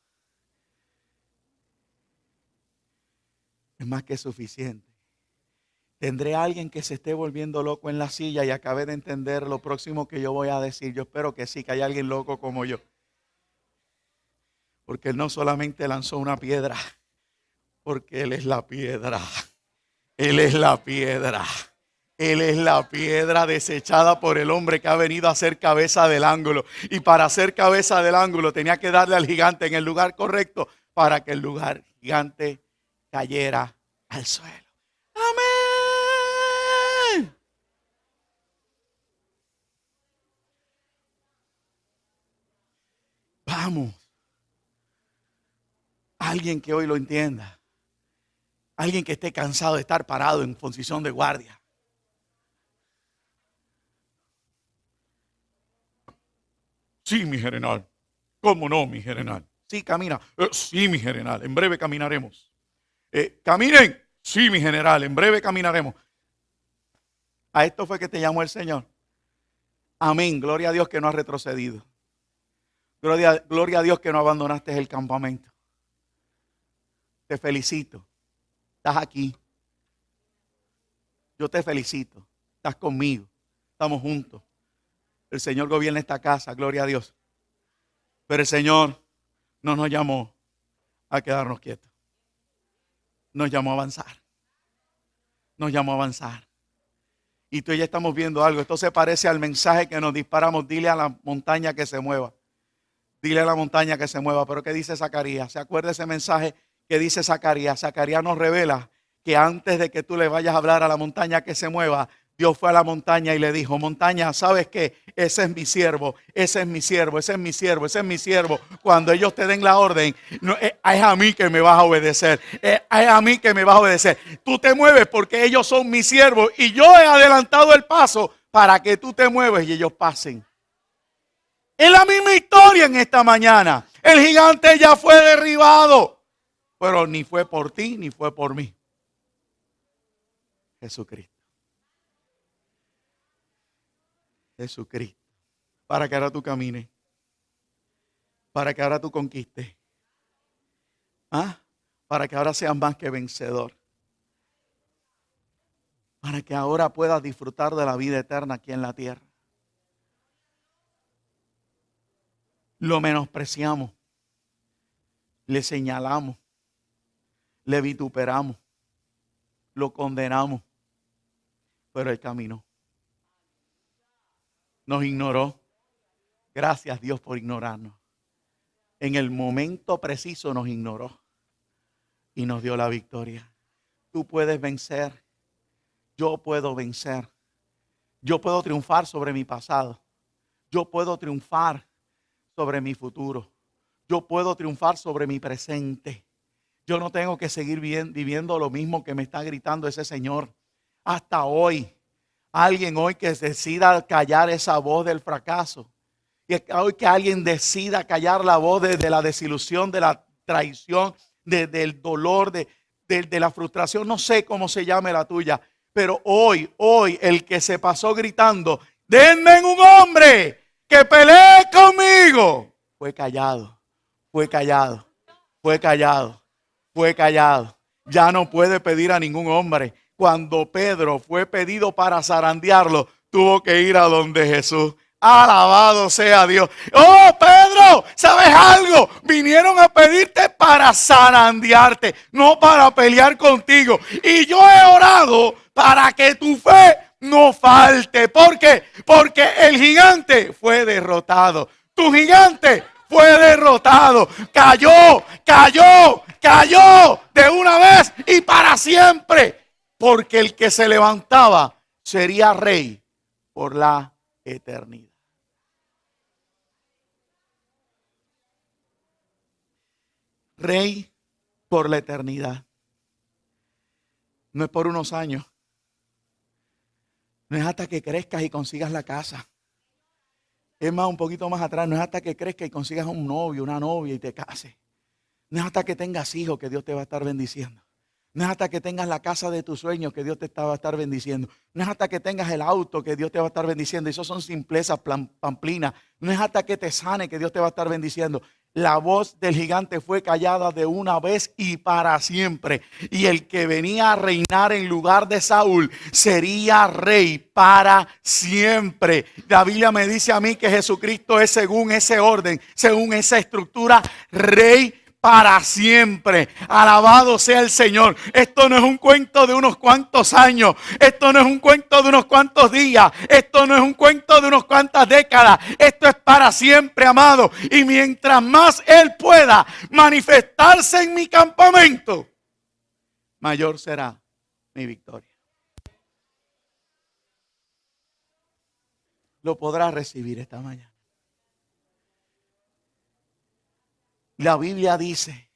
es más que suficiente. Tendré a alguien que se esté volviendo loco en la silla y acabe de entender lo próximo que yo voy a decir. Yo espero que sí, que haya alguien loco como yo. Porque Él no solamente lanzó una piedra, porque Él es la piedra. Él es la piedra. Él es la piedra desechada por el hombre que ha venido a ser cabeza del ángulo. Y para ser cabeza del ángulo tenía que darle al gigante en el lugar correcto para que el lugar gigante cayera al suelo. Amén. Vamos. Alguien que hoy lo entienda. Alguien que esté cansado de estar parado en posición de guardia. Sí, mi general. ¿Cómo no, mi general? Sí, camina. Sí, mi general. En breve caminaremos. Caminen. Sí, mi general. En breve caminaremos. A esto fue que te llamó el Señor. Amén. Gloria a Dios que no has retrocedido. Gloria a Dios que no abandonaste el campamento. Te felicito. Estás aquí. Yo te felicito. Estás conmigo. Estamos juntos. El Señor gobierna esta casa. Gloria a Dios. Pero el Señor no nos llamó a quedarnos quietos. Nos llamó a avanzar. Nos llamó a avanzar. Y tú y yo estamos viendo algo. Esto se parece al mensaje que nos disparamos. Dile a la montaña que se mueva. Dile a la montaña que se mueva. Pero ¿qué dice Zacarías? ¿Se acuerda ese mensaje que dice Zacarías? Zacarías nos revela que antes de que tú le vayas a hablar a la montaña que se mueva, Dios fue a la montaña y le dijo: montaña, ¿sabes qué? Ese es mi siervo, ese es mi siervo, ese es mi siervo, ese es mi siervo. Cuando ellos te den la orden, no, es a mí que me vas a obedecer. Es a mí que me vas a obedecer. Tú te mueves porque ellos son mis siervos y yo he adelantado el paso para que tú te mueves y ellos pasen. Es la misma historia en esta mañana. El gigante ya fue derribado. Pero ni fue por ti, ni fue por mí. Jesucristo. Jesucristo. Para que ahora tú camines. Para que ahora tú conquistes. Para que ahora seas más que vencedor. Para que ahora puedas disfrutar de la vida eterna aquí en la tierra. Lo menospreciamos. Le señalamos. Le vituperamos, lo condenamos, pero Él caminó. Nos ignoró. Gracias Dios por ignorarnos. En el momento preciso nos ignoró y nos dio la victoria. Tú puedes vencer. Yo puedo vencer. Yo puedo triunfar sobre mi pasado. Yo puedo triunfar sobre mi futuro. Yo puedo triunfar sobre mi presente. Yo no tengo que seguir viviendo lo mismo que me está gritando ese señor. Hasta hoy, alguien hoy que decida callar esa voz del fracaso. Y hoy que alguien decida callar la voz de la desilusión, de la traición, del dolor, de la frustración. No sé cómo se llame la tuya. Pero hoy, el que se pasó gritando: denme un hombre que pelee conmigo. Fue callado, fue callado, fue callado. Fue callado. Ya no puede pedir a ningún hombre. Cuando Pedro fue pedido para zarandearlo, tuvo que ir a donde Jesús. Alabado sea Dios. Oh, Pedro, ¿sabes algo? Vinieron a pedirte para zarandearte, no para pelear contigo. Y yo he orado para que tu fe no falte. ¿Por qué? Porque el gigante fue derrotado. Tu gigante fue derrotado. Cayó, cayó, cayó de una vez y para siempre. Porque el que se levantaba sería rey por la eternidad. Rey por la eternidad. No es por unos años. No es hasta que crezcas y consigas la casa. Es más, un poquito más atrás. No es hasta que crezcas y consigas un novio, una novia y te cases. No es hasta que tengas hijos que Dios te va a estar bendiciendo. No es hasta que tengas la casa de tus sueños que Dios te va a estar bendiciendo. No es hasta que tengas el auto que Dios te va a estar bendiciendo. Eso son simplezas pamplinas. No es hasta que te sane que Dios te va a estar bendiciendo. La voz del gigante fue callada de una vez y para siempre. Y el que venía a reinar en lugar de Saúl sería rey para siempre. La Biblia me dice a mí que Jesucristo es según ese orden, según esa estructura, rey para siempre. Alabado sea el Señor. Esto no es un cuento de unos cuantos años. Esto no es un cuento de unos cuantos días. Esto no es un cuento de unas cuantas décadas. Esto es para siempre, amado. Y mientras más Él pueda manifestarse en mi campamento, mayor será mi victoria. Lo podrás recibir esta mañana. La Biblia dice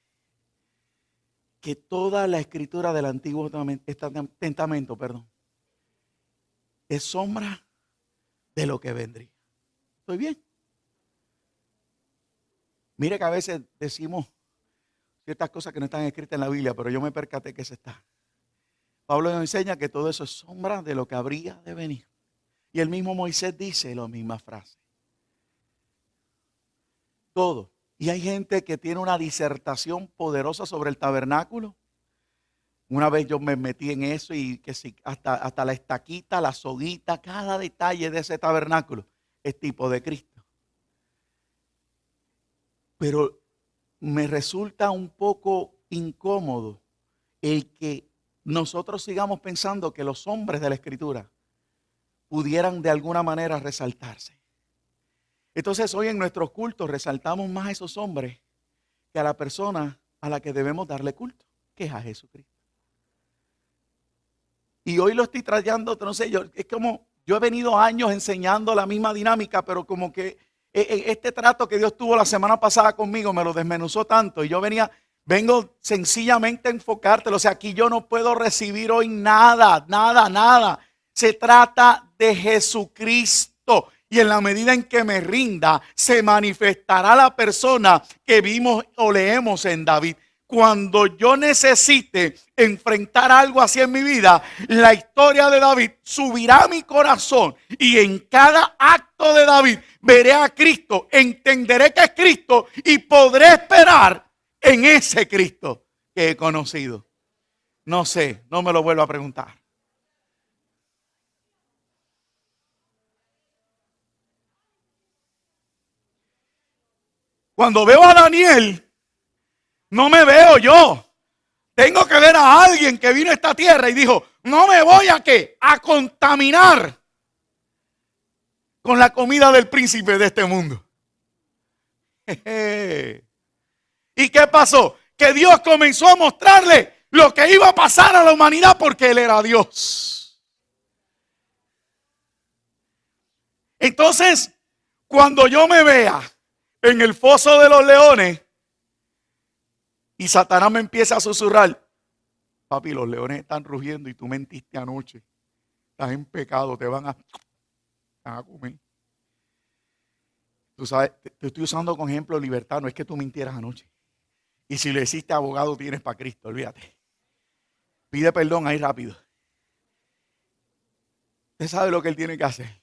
que toda la escritura del Antiguo Testamento, es sombra de lo que vendría. ¿Estoy bien? Mire que a veces decimos ciertas cosas que no están escritas en la Biblia, pero yo me percaté que se está. Pablo nos enseña que todo eso es sombra de lo que habría de venir. Y el mismo Moisés dice la misma frase. Todo. Y hay gente que tiene una disertación poderosa sobre el tabernáculo. Una vez yo me metí en eso y que si hasta la estaquita, la soguita, cada detalle de ese tabernáculo es tipo de Cristo. Pero me resulta un poco incómodo el que nosotros sigamos pensando que los hombres de la Escritura pudieran de alguna manera resaltarse. Entonces hoy en nuestros cultos resaltamos más a esos hombres que a la persona a la que debemos darle culto, que es a Jesucristo. Y hoy lo estoy trayendo, no sé, es como yo he venido años enseñando la misma dinámica, pero como que este trato que Dios tuvo la semana pasada conmigo me lo desmenuzó tanto y yo vengo sencillamente a enfocártelo. O sea, aquí yo no puedo recibir hoy nada. Se trata de Jesucristo. Y en la medida en que me rinda, se manifestará la persona que vimos o leemos en David. Cuando yo necesite enfrentar algo así en mi vida, la historia de David subirá a mi corazón y en cada acto de David veré a Cristo, entenderé que es Cristo y podré esperar en ese Cristo que he conocido. No sé, no me lo vuelvo a preguntar. Cuando veo a Daniel, no me veo yo. Tengo que ver a alguien que vino a esta tierra y dijo, no me voy a ¿qué? A contaminar con la comida del príncipe de este mundo. Jeje. ¿Y qué pasó? Que Dios comenzó a mostrarle lo que iba a pasar a la humanidad porque Él era Dios. Entonces, cuando yo me vea en el foso de los leones y Satanás me empieza a susurrar, papi, los leones están rugiendo y tú mentiste anoche, estás en pecado, te van a comer. Tú sabes, te estoy usando como ejemplo de libertad, no es que tú mintieras anoche. Y si lo hiciste, abogado tienes para Cristo, olvídate. Pide perdón ahí rápido. Usted sabe lo que él tiene que hacer.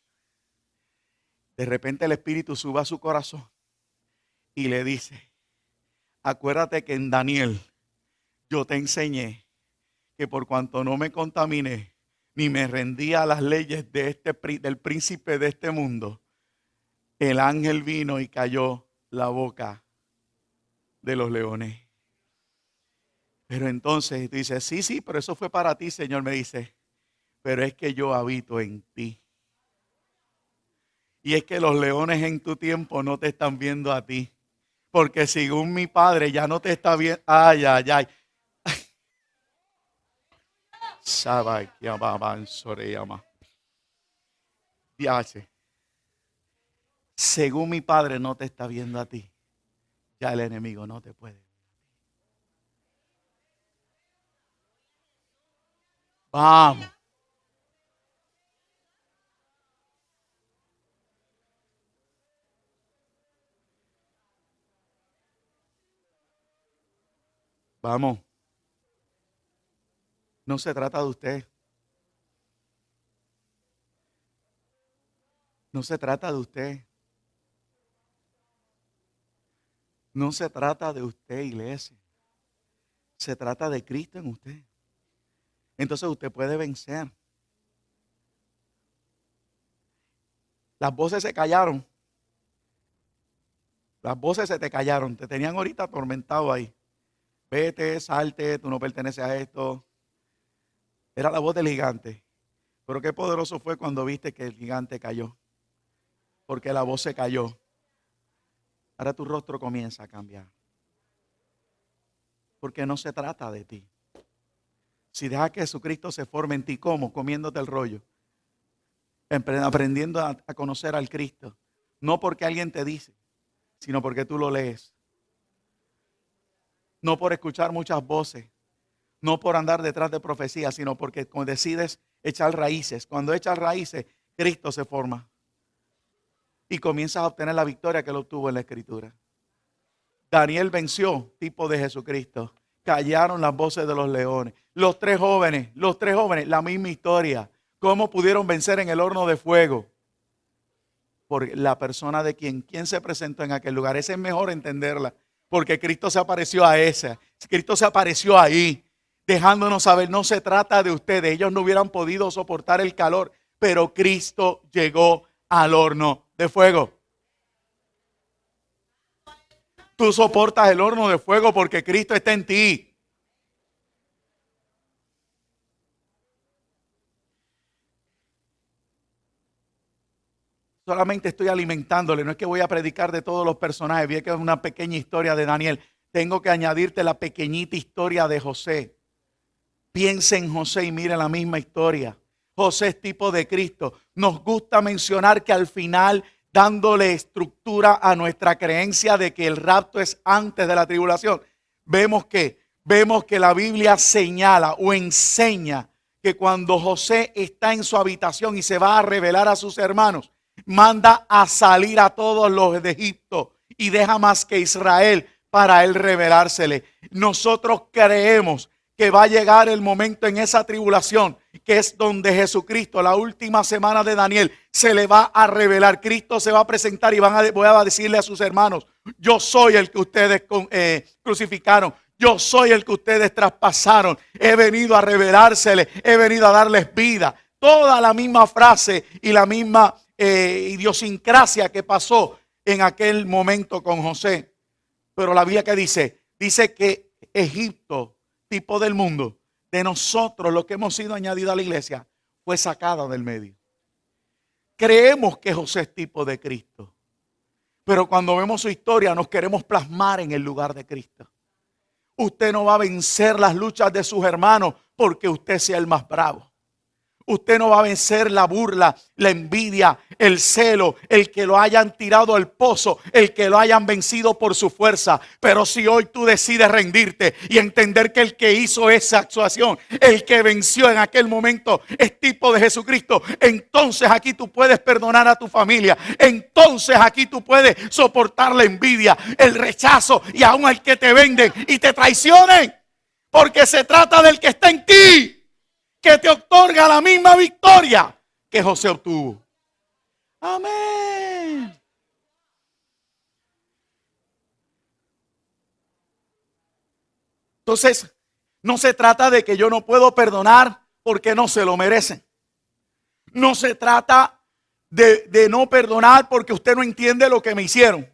De repente el Espíritu sube a su corazón y le dice, acuérdate que en Daniel yo te enseñé que por cuanto no me contaminé, ni me rendía a las leyes de del príncipe de este mundo, el ángel vino y cayó la boca de los leones. Pero entonces tú dices, sí, pero eso fue para ti, Señor. Me dice, pero es que yo habito en ti. Y es que los leones en tu tiempo no te están viendo a ti. Porque según mi Padre ya no te está viendo. Ay, ay, ay. Según mi Padre no te está viendo a ti. Ya el enemigo no te puede. Vamos. Vamos. No se trata de usted. No se trata de usted. No se trata de usted, iglesia. Se trata de Cristo en usted. Entonces usted puede vencer. Las voces se callaron. Las voces se te callaron. Te tenían ahorita atormentado ahí. Vete, salte, tú no perteneces a esto. Era la voz del gigante. Pero qué poderoso fue cuando viste que el gigante cayó. Porque la voz se cayó. Ahora tu rostro comienza a cambiar. Porque no se trata de ti. Si dejas que Jesucristo se forme en ti, ¿cómo? Comiéndote el rollo. Aprendiendo a conocer al Cristo. No porque alguien te dice, sino porque tú lo lees. No por escuchar muchas voces. No por andar detrás de profecías, sino porque decides echar raíces. Cuando echas raíces, Cristo se forma. Y comienzas a obtener la victoria que él obtuvo en la Escritura. Daniel venció, tipo de Jesucristo. Callaron las voces de los leones. Los tres jóvenes, la misma historia. ¿Cómo pudieron vencer en el horno de fuego? Por la persona de quien se presentó en aquel lugar. Ese es mejor entenderla. Porque Cristo se apareció a esa. Cristo se apareció ahí. Dejándonos saber, no se trata de ustedes. Ellos no hubieran podido soportar el calor. Pero Cristo llegó al horno de fuego. Tú soportas el horno de fuego porque Cristo está en ti. Solamente estoy alimentándole. No es que voy a predicar de todos los personajes. Vi que es una pequeña historia de Daniel. Tengo que añadirte la pequeñita historia de José. Piensa en José y mire la misma historia. José es tipo de Cristo. Nos gusta mencionar que al final, dándole estructura a nuestra creencia de que el rapto es antes de la tribulación, vemos que la Biblia señala o enseña que cuando José está en su habitación y se va a revelar a sus hermanos, manda a salir a todos los de Egipto y deja más que Israel para él revelársele. Nosotros creemos que va a llegar el momento en esa tribulación, que es donde Jesucristo, la última semana de Daniel, se le va a revelar. Cristo se va a presentar y voy a decirle a sus hermanos, yo soy el que ustedes crucificaron. Yo soy el que ustedes traspasaron. He venido a revelársele, he venido a darles vida. Toda la misma frase y la misma idiosincrasia que pasó en aquel momento con José. Pero la Biblia que dice que Egipto, tipo del mundo, de nosotros, los que hemos sido añadidos a la iglesia, fue sacada del medio. Creemos que José es tipo de Cristo, pero cuando vemos su historia nos queremos plasmar en el lugar de Cristo. Usted no va a vencer las luchas de sus hermanos porque usted sea el más bravo. Usted no va a vencer la burla, la envidia, el celo, el que lo hayan tirado al pozo, el que lo hayan vencido por su fuerza. Pero si hoy tú decides rendirte y entender que el que hizo esa actuación, el que venció en aquel momento es tipo de Jesucristo, entonces aquí tú puedes perdonar a tu familia. Entonces aquí tú puedes soportar la envidia, el rechazo y aún al que te venden y te traicionen. Porque se trata del que está en ti, que te otorga la misma victoria que José obtuvo. Amén. Entonces, no se trata de que yo no puedo perdonar porque no se lo merecen. No se trata de no perdonar porque usted no entiende lo que me hicieron.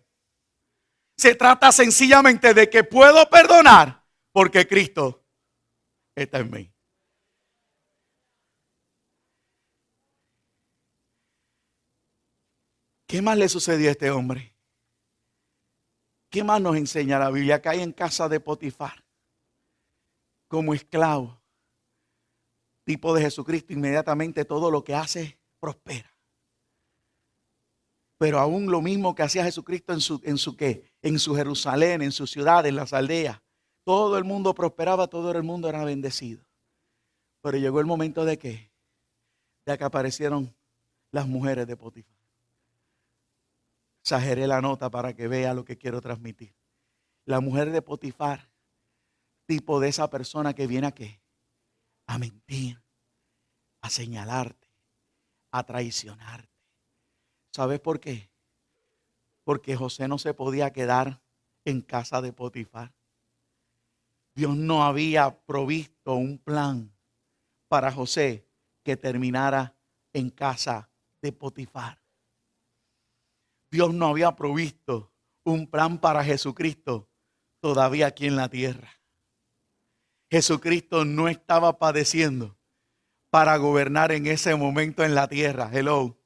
Se trata sencillamente de que puedo perdonar porque Cristo está en mí. ¿Qué más le sucedió a este hombre? ¿Qué más nos enseña la Biblia? Cae en casa de Potifar como esclavo, tipo de Jesucristo. Inmediatamente todo lo que hace prospera. Pero aún lo mismo que hacía Jesucristo en su Jerusalén, en su ciudad, en las aldeas, todo el mundo prosperaba, todo el mundo era bendecido. Pero llegó el momento de que aparecieron las mujeres de Potifar. Exageré la nota para que vea lo que quiero transmitir. La mujer de Potifar, tipo de esa persona que viene a mentir, a señalarte, a traicionarte. ¿Sabes por qué? Porque José no se podía quedar en casa de Potifar. Dios no había provisto un plan para José que terminara en casa de Potifar. Dios no había provisto un plan para Jesucristo todavía aquí en la tierra. Jesucristo no estaba padeciendo para gobernar en ese momento en la tierra. Hello.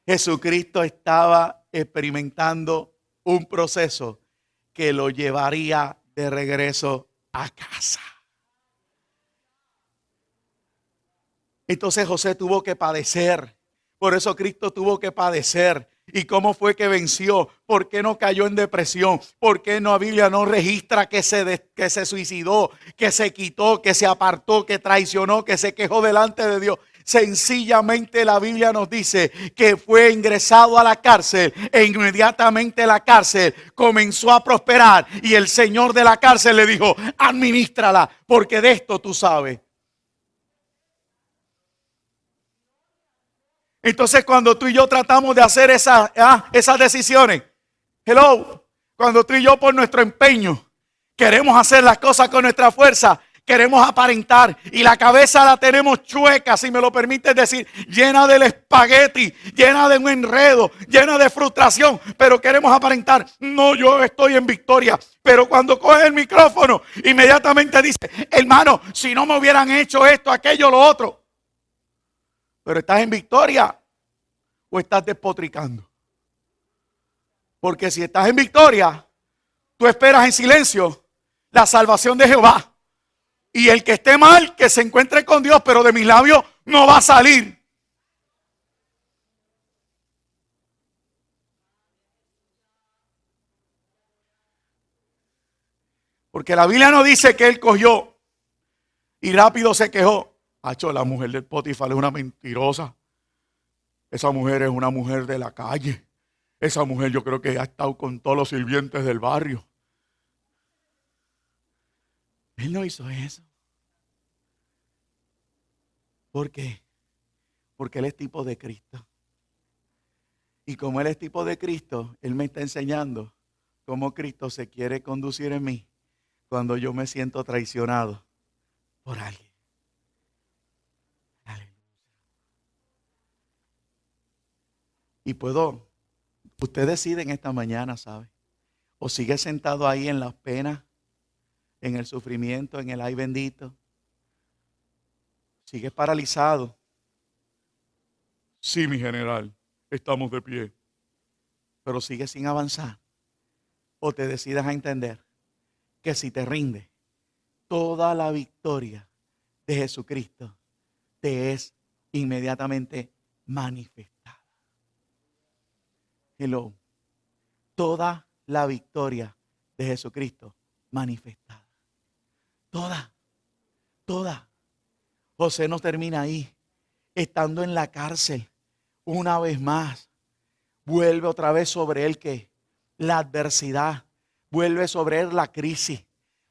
Jesucristo estaba experimentando un proceso que lo llevaría de regreso a casa. Entonces José tuvo que padecer. Por eso Cristo tuvo que padecer. ¿Y cómo fue que venció? ¿Por qué no cayó en depresión? ¿Por qué la Biblia no registra que se suicidó, que se quitó, que se apartó, que traicionó, que se quejó delante de Dios? Sencillamente la Biblia nos dice que fue ingresado a la cárcel e inmediatamente la cárcel comenzó a prosperar y el señor de la cárcel le dijo: administrala, porque de esto tú sabes. Entonces cuando tú y yo tratamos de hacer esas decisiones, cuando tú y yo por nuestro empeño queremos hacer las cosas con nuestra fuerza, queremos aparentar y la cabeza la tenemos chueca, si me lo permites decir, llena del espagueti, llena de un enredo, llena de frustración, pero queremos aparentar. No, yo estoy en victoria. Pero cuando coge el micrófono, inmediatamente dice: hermano, si no me hubieran hecho esto, aquello, lo otro. Pero ¿estás en victoria o estás despotricando? Porque si estás en victoria, tú esperas en silencio la salvación de Jehová. Y el que esté mal, que se encuentre con Dios, pero de mis labios no va a salir. Porque la Biblia no dice que él cogió y rápido se quejó. Hacho, la mujer del Potifar es una mentirosa. Esa mujer es una mujer de la calle. Esa mujer yo creo que ha estado con todos los sirvientes del barrio. Él no hizo eso. ¿Por qué? Porque él es tipo de Cristo. Y como él es tipo de Cristo, él me está enseñando cómo Cristo se quiere conducir en mí cuando yo me siento traicionado por alguien. Y usted decide en esta mañana, ¿sabe? O sigue sentado ahí en las penas, en el sufrimiento, en el ay bendito. Sigue paralizado. Sí, mi general, estamos de pie. Pero sigue sin avanzar. O te decidas a entender que si te rinde, toda la victoria de Jesucristo te es inmediatamente manifestada. Hello. Toda la victoria de Jesucristo manifestada. Toda. José no termina ahí. Estando en la cárcel, una vez más, vuelve otra vez sobre él que la adversidad, vuelve sobre él la crisis,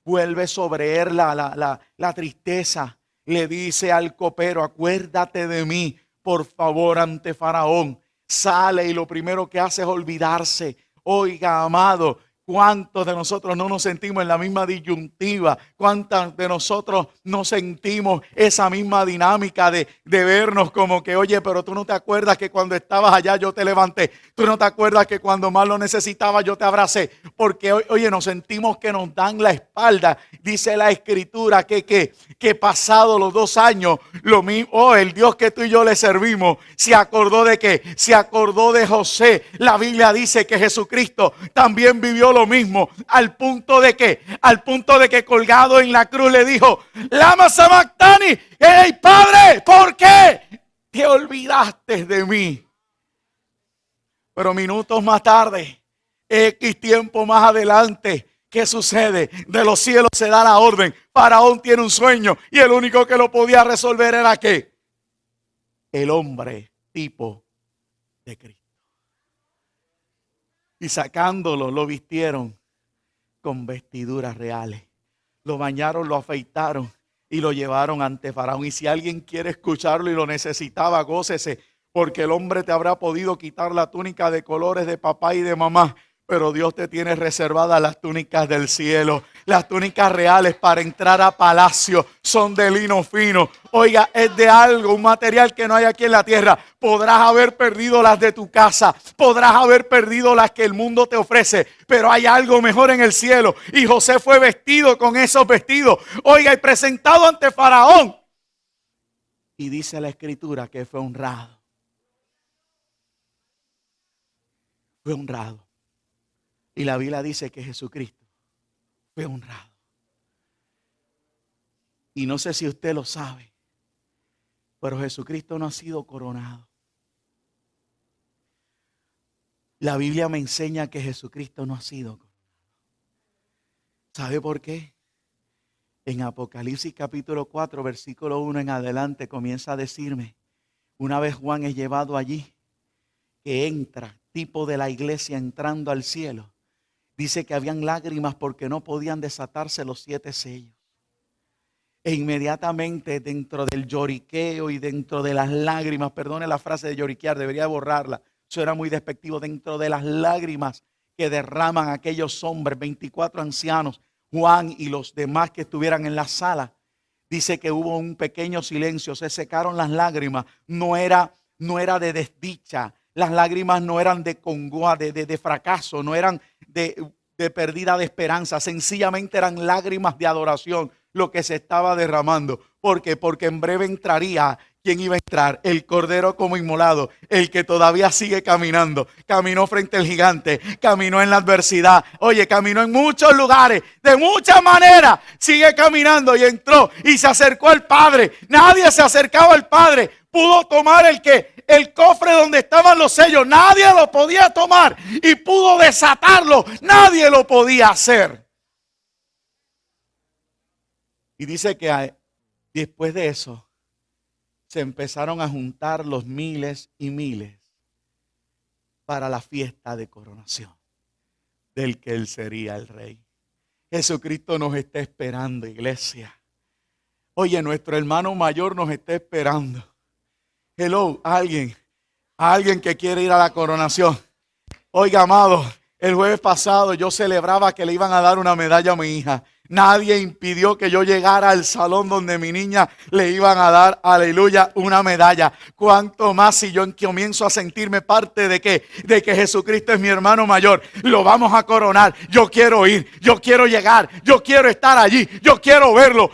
vuelve sobre él la tristeza. Le dice al copero: acuérdate de mí, por favor, ante Faraón. Sale y lo primero que hace es olvidarse. Oiga, amado, ¿Cuántos de nosotros no nos sentimos en la misma disyuntiva? ¿Cuántos de nosotros no sentimos esa misma dinámica de vernos como que, oye, pero tú no te acuerdas que cuando estabas allá yo te levanté? Tú no te acuerdas que cuando más lo necesitaba yo te abracé. Porque, oye, nos sentimos que nos dan la espalda. Dice la Escritura que pasado los 2 años, lo mismo, el Dios que tú y yo le servimos, se acordó de qué, se acordó de José. La Biblia dice que Jesucristo también vivió lo mismo, al punto de que colgado en la cruz le dijo: Lama Sabactani, hey Padre, ¿por qué te olvidaste de mí? Pero minutos más tarde, X tiempo más adelante, ¿qué sucede? De los cielos se da la orden. Faraón tiene un sueño y el único que lo podía resolver era ¿qué? El hombre tipo de Cristo. Y sacándolo, lo vistieron con vestiduras reales. Lo bañaron, lo afeitaron y lo llevaron ante Faraón. Y si alguien quiere escucharlo y lo necesitaba, gócese, porque el hombre te habrá podido quitar la túnica de colores de papá y de mamá, pero Dios te tiene reservadas las túnicas del cielo. Las túnicas reales para entrar a palacio son de lino fino. Oiga, es de algo, un material que no hay aquí en la tierra. Podrás haber perdido las de tu casa, podrás haber perdido las que el mundo te ofrece, pero hay algo mejor en el cielo. Y José fue vestido con esos vestidos. Oiga, y presentado ante Faraón. Y dice la Escritura que fue honrado. Fue honrado. Y la Biblia dice que Jesucristo fue honrado. Y no sé si usted lo sabe, pero Jesucristo no ha sido coronado. La Biblia me enseña que Jesucristo no ha sido coronado. ¿Sabe por qué? En Apocalipsis capítulo 4, versículo 1 en adelante comienza a decirme, una vez Juan es llevado allí, que entra, tipo de la iglesia entrando al cielo. Dice que habían lágrimas porque no podían desatarse los 7 sellos. E inmediatamente dentro del lloriqueo y dentro de las lágrimas, perdone la frase de lloriquear, debería borrarla, eso era muy despectivo, dentro de las lágrimas que derraman aquellos hombres, 24 ancianos, Juan y los demás que estuvieran en la sala, dice que hubo un pequeño silencio, se secaron las lágrimas, no era de desdicha, las lágrimas no eran de congoja, de fracaso, no eran de pérdida de esperanza, sencillamente eran lágrimas de adoración lo que se estaba derramando. ¿Por qué? Porque en breve entraría. ¿Quién iba a entrar? El Cordero como inmolado, el que todavía sigue caminando. Caminó frente al gigante, caminó en la adversidad. Oye, caminó en muchos lugares, de muchas maneras. Sigue caminando y entró y se acercó al Padre. Nadie se acercaba al Padre. Pudo tomar el cofre donde estaban los sellos. Nadie lo podía tomar y pudo desatarlo. Nadie lo podía hacer. Y dice que después de eso se empezaron a juntar los miles y miles para la fiesta de coronación del que él sería el rey. Jesucristo nos está esperando, iglesia. Oye, nuestro hermano mayor nos está esperando. Hello, alguien que quiere ir a la coronación. Oiga, amado, el jueves pasado yo celebraba que le iban a dar una medalla a mi hija. Nadie impidió que yo llegara al salón donde mi niña le iban a dar, aleluya, una medalla. Cuanto más si yo comienzo a sentirme parte de que Jesucristo es mi hermano mayor. Lo vamos a coronar. Yo quiero ir, yo quiero llegar, yo quiero estar allí, yo quiero verlo.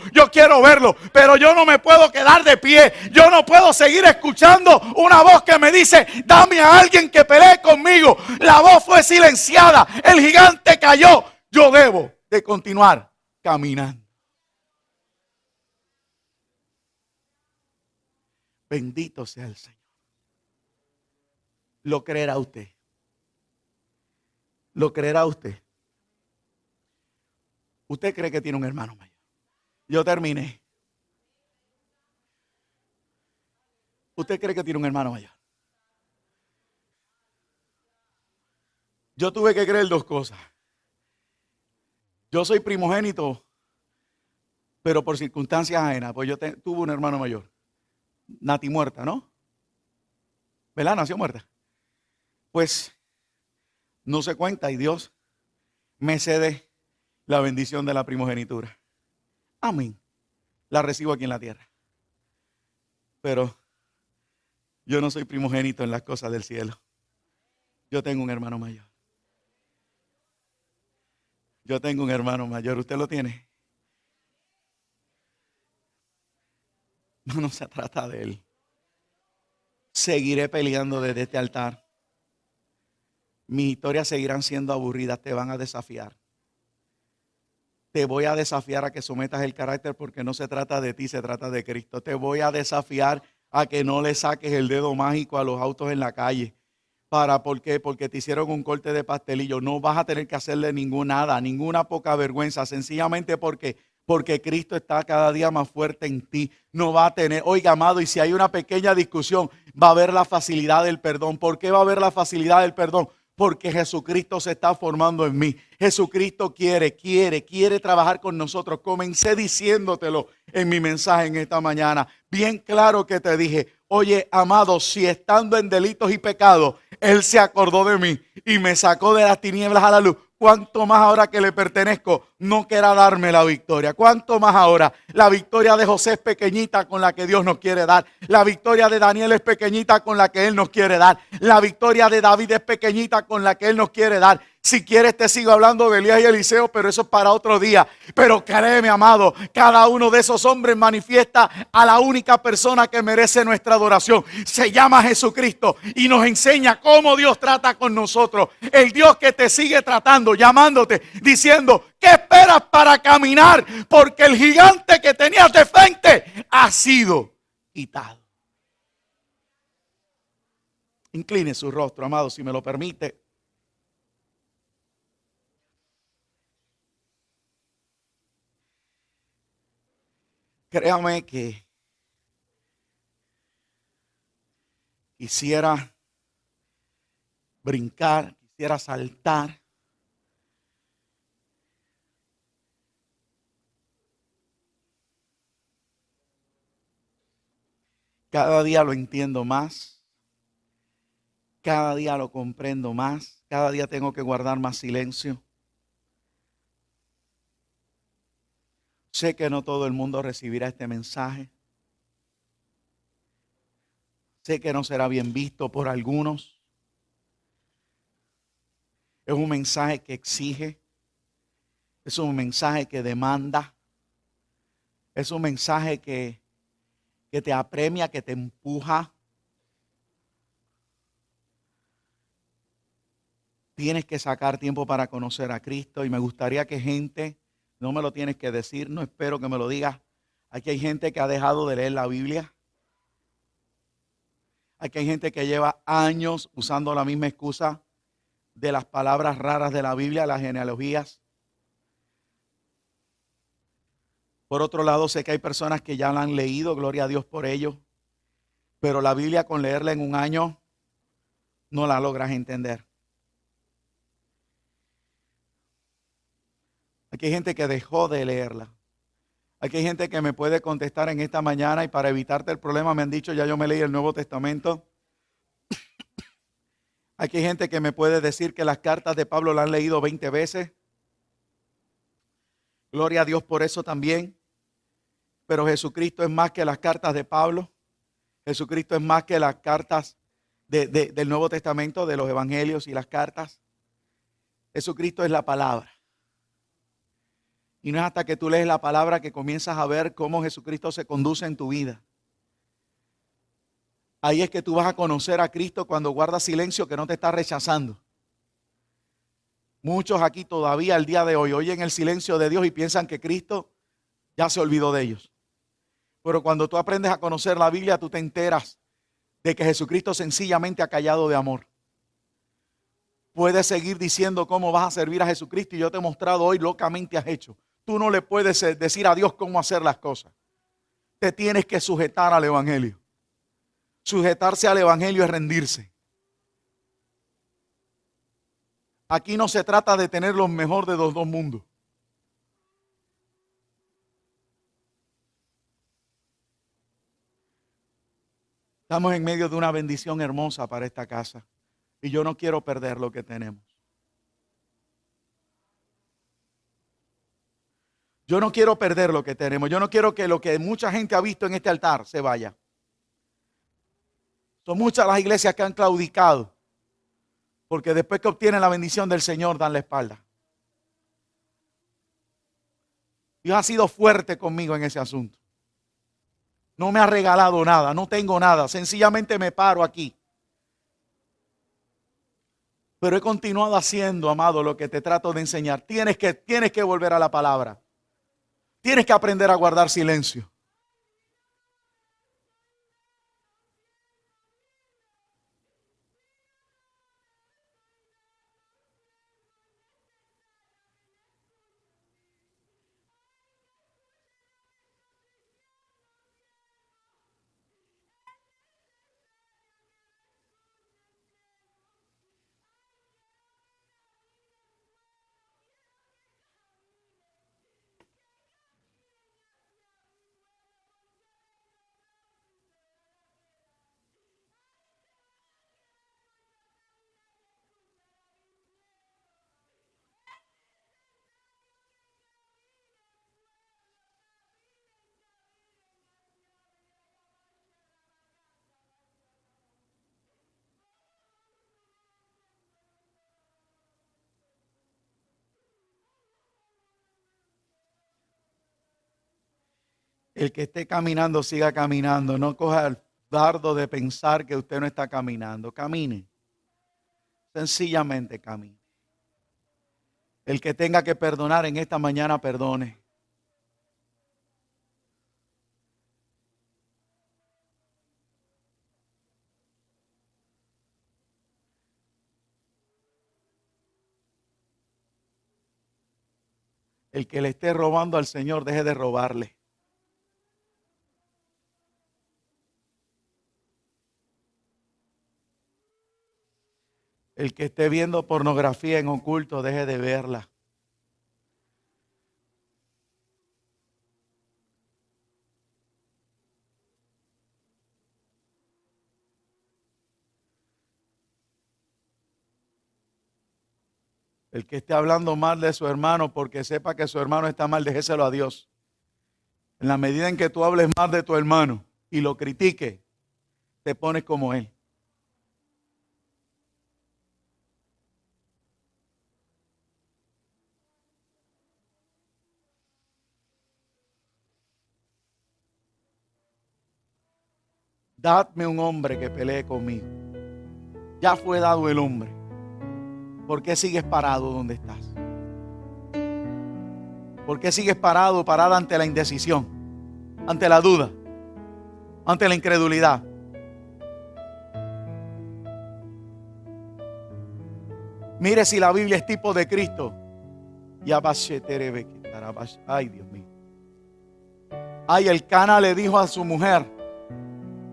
Pero yo no me puedo quedar de pie. Yo no puedo seguir escuchando una voz que me dice, dame a alguien que pelee conmigo. La voz fue silenciada, el gigante cayó. Yo debo de continuar caminando. Bendito sea el Señor. ¿Lo creerá usted? ¿Lo creerá usted? ¿Usted cree que tiene un hermano mayor? Yo terminé. ¿Usted cree que tiene un hermano mayor? Yo tuve que creer 2 cosas. Yo soy primogénito, pero por circunstancias ajenas, pues yo tuve un hermano mayor. Nati muerta, ¿no? ¿Verdad? Nació muerta. Pues no se cuenta y Dios me cede la bendición de la primogenitura. Amén. La recibo aquí en la tierra. Pero yo no soy primogénito en las cosas del cielo. Yo tengo un hermano mayor. Yo tengo un hermano mayor. ¿Usted lo tiene? No se trata de él. Seguiré peleando desde este altar. Mis historias seguirán siendo aburridas. Te van a desafiar. Te voy a desafiar a que sometas el carácter porque no se trata de ti, se trata de Cristo. Te voy a desafiar a que no le saques el dedo mágico a los autos en la calle. ¿Por qué? Porque te hicieron un corte de pastelillo. No vas a tener que hacerle ninguna poca vergüenza. Sencillamente porque Cristo está cada día más fuerte en ti. No va a tener, oiga, amado, y si hay una pequeña discusión, va a haber la facilidad del perdón. ¿Por qué va a haber la facilidad del perdón? Porque Jesucristo se está formando en mí. Jesucristo quiere trabajar con nosotros. Comencé diciéndotelo en mi mensaje en esta mañana. Bien claro que te dije, oye, amado, si estando en delitos y pecados, Él se acordó de mí y me sacó de las tinieblas a la luz. ¿Cuánto más ahora que le pertenezco no quiera darme la victoria? ¿Cuánto más ahora? La victoria de José es pequeñita con la que Dios nos quiere dar. La victoria de Daniel es pequeñita con la que Él nos quiere dar. La victoria de David es pequeñita con la que Él nos quiere dar. Si quieres te sigo hablando de Elías y Eliseo, pero eso es para otro día. Pero créeme, amado, cada uno de esos hombres manifiesta a la única persona que merece nuestra adoración. Se llama Jesucristo y nos enseña cómo Dios trata con nosotros. El Dios que te sigue tratando, llamándote, diciendo, ¿qué esperas para caminar? Porque el gigante que tenías de frente ha sido quitado. Incline su rostro, amado, si me lo permite. Créame que quisiera brincar, quisiera saltar. Cada día lo entiendo más. Cada día lo comprendo más. Cada día tengo que guardar más silencio. Sé que no todo el mundo recibirá este mensaje. Sé que no será bien visto por algunos. Es un mensaje que exige. Es un mensaje que demanda. Es un mensaje que te apremia, que te empuja. Tienes que sacar tiempo para conocer a Cristo y me gustaría que gente, no me lo tienes que decir, no espero que me lo digas. Aquí hay gente que ha dejado de leer la Biblia. Aquí hay gente que lleva años usando la misma excusa de las palabras raras de la Biblia, las genealogías. Por otro lado, sé que hay personas que ya la han leído, gloria a Dios por ello, pero la Biblia con leerla en un año no la logras entender. Aquí hay gente que dejó de leerla. Aquí hay gente que me puede contestar en esta mañana y para evitarte el problema me han dicho, ya yo me leí el Nuevo Testamento. Aquí hay gente que me puede decir que las cartas de Pablo las han leído 20 veces. Gloria a Dios por eso también. Pero Jesucristo es más que las cartas de Pablo. Jesucristo es más que las cartas del Nuevo Testamento, de los evangelios y las cartas. Jesucristo es la palabra. Y no es hasta que tú lees la palabra que comienzas a ver cómo Jesucristo se conduce en tu vida. Ahí es que tú vas a conocer a Cristo cuando guardas silencio, que no te está rechazando. Muchos aquí todavía al día de hoy oyen el silencio de Dios y piensan que Cristo ya se olvidó de ellos. Pero cuando tú aprendes a conocer la Biblia, tú te enteras de que Jesucristo sencillamente ha callado de amor. Puedes seguir diciendo cómo vas a servir a Jesucristo y yo te he mostrado hoy locamente has hecho. Tú no le puedes decir a Dios cómo hacer las cosas. Te tienes que sujetar al Evangelio. Sujetarse al Evangelio es rendirse. Aquí no se trata de tener lo mejor de los dos mundos. Estamos en medio de una bendición hermosa para esta casa. Y yo no quiero perder lo que tenemos. Yo no quiero perder lo que tenemos. Yo no quiero que lo que mucha gente ha visto en este altar se vaya. Son muchas las iglesias que han claudicado, porque después que obtienen la bendición del Señor dan la espalda. Dios ha sido fuerte conmigo en ese asunto. No me ha regalado nada, no tengo nada. Sencillamente me paro aquí. Pero he continuado haciendo, amado, lo que te trato de enseñar. Tienes que volver a la palabra. Tienes que aprender a guardar silencio. El que esté caminando, siga caminando. No coja el dardo de pensar que usted no está caminando. Camine. Sencillamente camine. El que tenga que perdonar en esta mañana, perdone. El que le esté robando al Señor, deje de robarle. El que esté viendo pornografía en oculto, deje de verla. El que esté hablando mal de su hermano porque sepa que su hermano está mal, déjeselo a Dios. En la medida en que tú hables mal de tu hermano y lo critiques, te pones como él. Dadme un hombre que pelee conmigo. Ya fue dado el hombre. ¿Por qué sigues parado donde estás? ¿Por qué sigues parada ante la indecisión, ante la duda, ante la incredulidad? Mire si la Biblia es tipo de Cristo. Ay, Dios mío. Ay, el Cana le dijo a su mujer: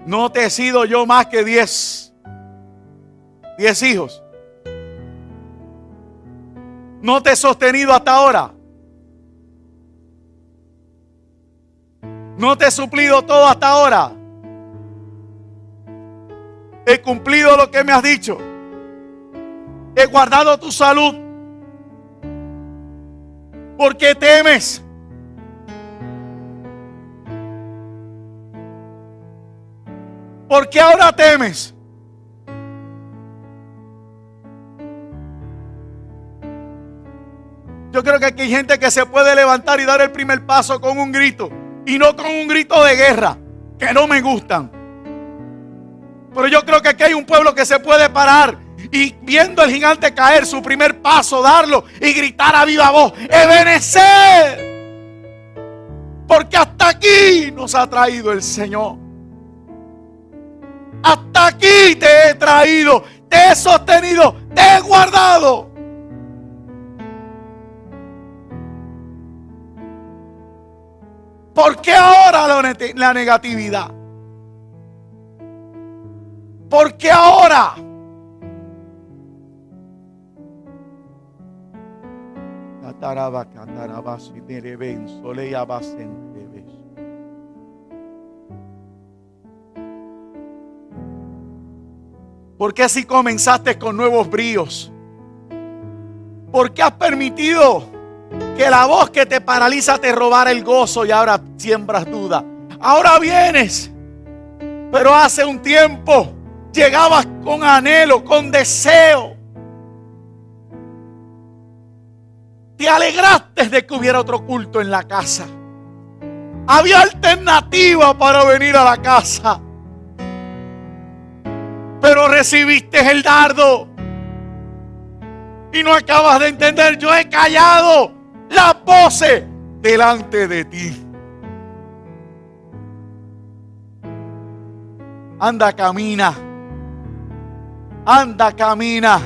no te he sido yo más que 10 hijos. No te he sostenido hasta ahora. No te he suplido todo hasta ahora. He cumplido lo que me has dicho. He guardado tu salud. ¿Por qué temes? ¿Por qué ahora temes? Yo creo que aquí hay gente que se puede levantar y dar el primer paso con un grito. Y no con un grito de guerra, que no me gustan. Pero yo creo que aquí hay un pueblo que se puede parar y viendo al gigante caer, su primer paso, darlo y gritar a viva voz: ¡Ebenecer! Porque hasta aquí nos ha traído el Señor. Hasta aquí te he traído, te he sostenido, te he guardado. ¿Por qué ahora la negatividad? ¿Por qué ahora? ¿Por qué si comenzaste con nuevos bríos? ¿Por qué has permitido que la voz que te paraliza te robara el gozo y ahora siembras duda. Ahora vienes, pero hace un tiempo llegabas con anhelo, con deseo. Te alegraste de que hubiera otro culto en la casa. Había alternativa para venir a la casa, pero recibiste el dardo y no acabas de entender. Yo he callado las voces delante de ti. Anda, camina. Anda, camina.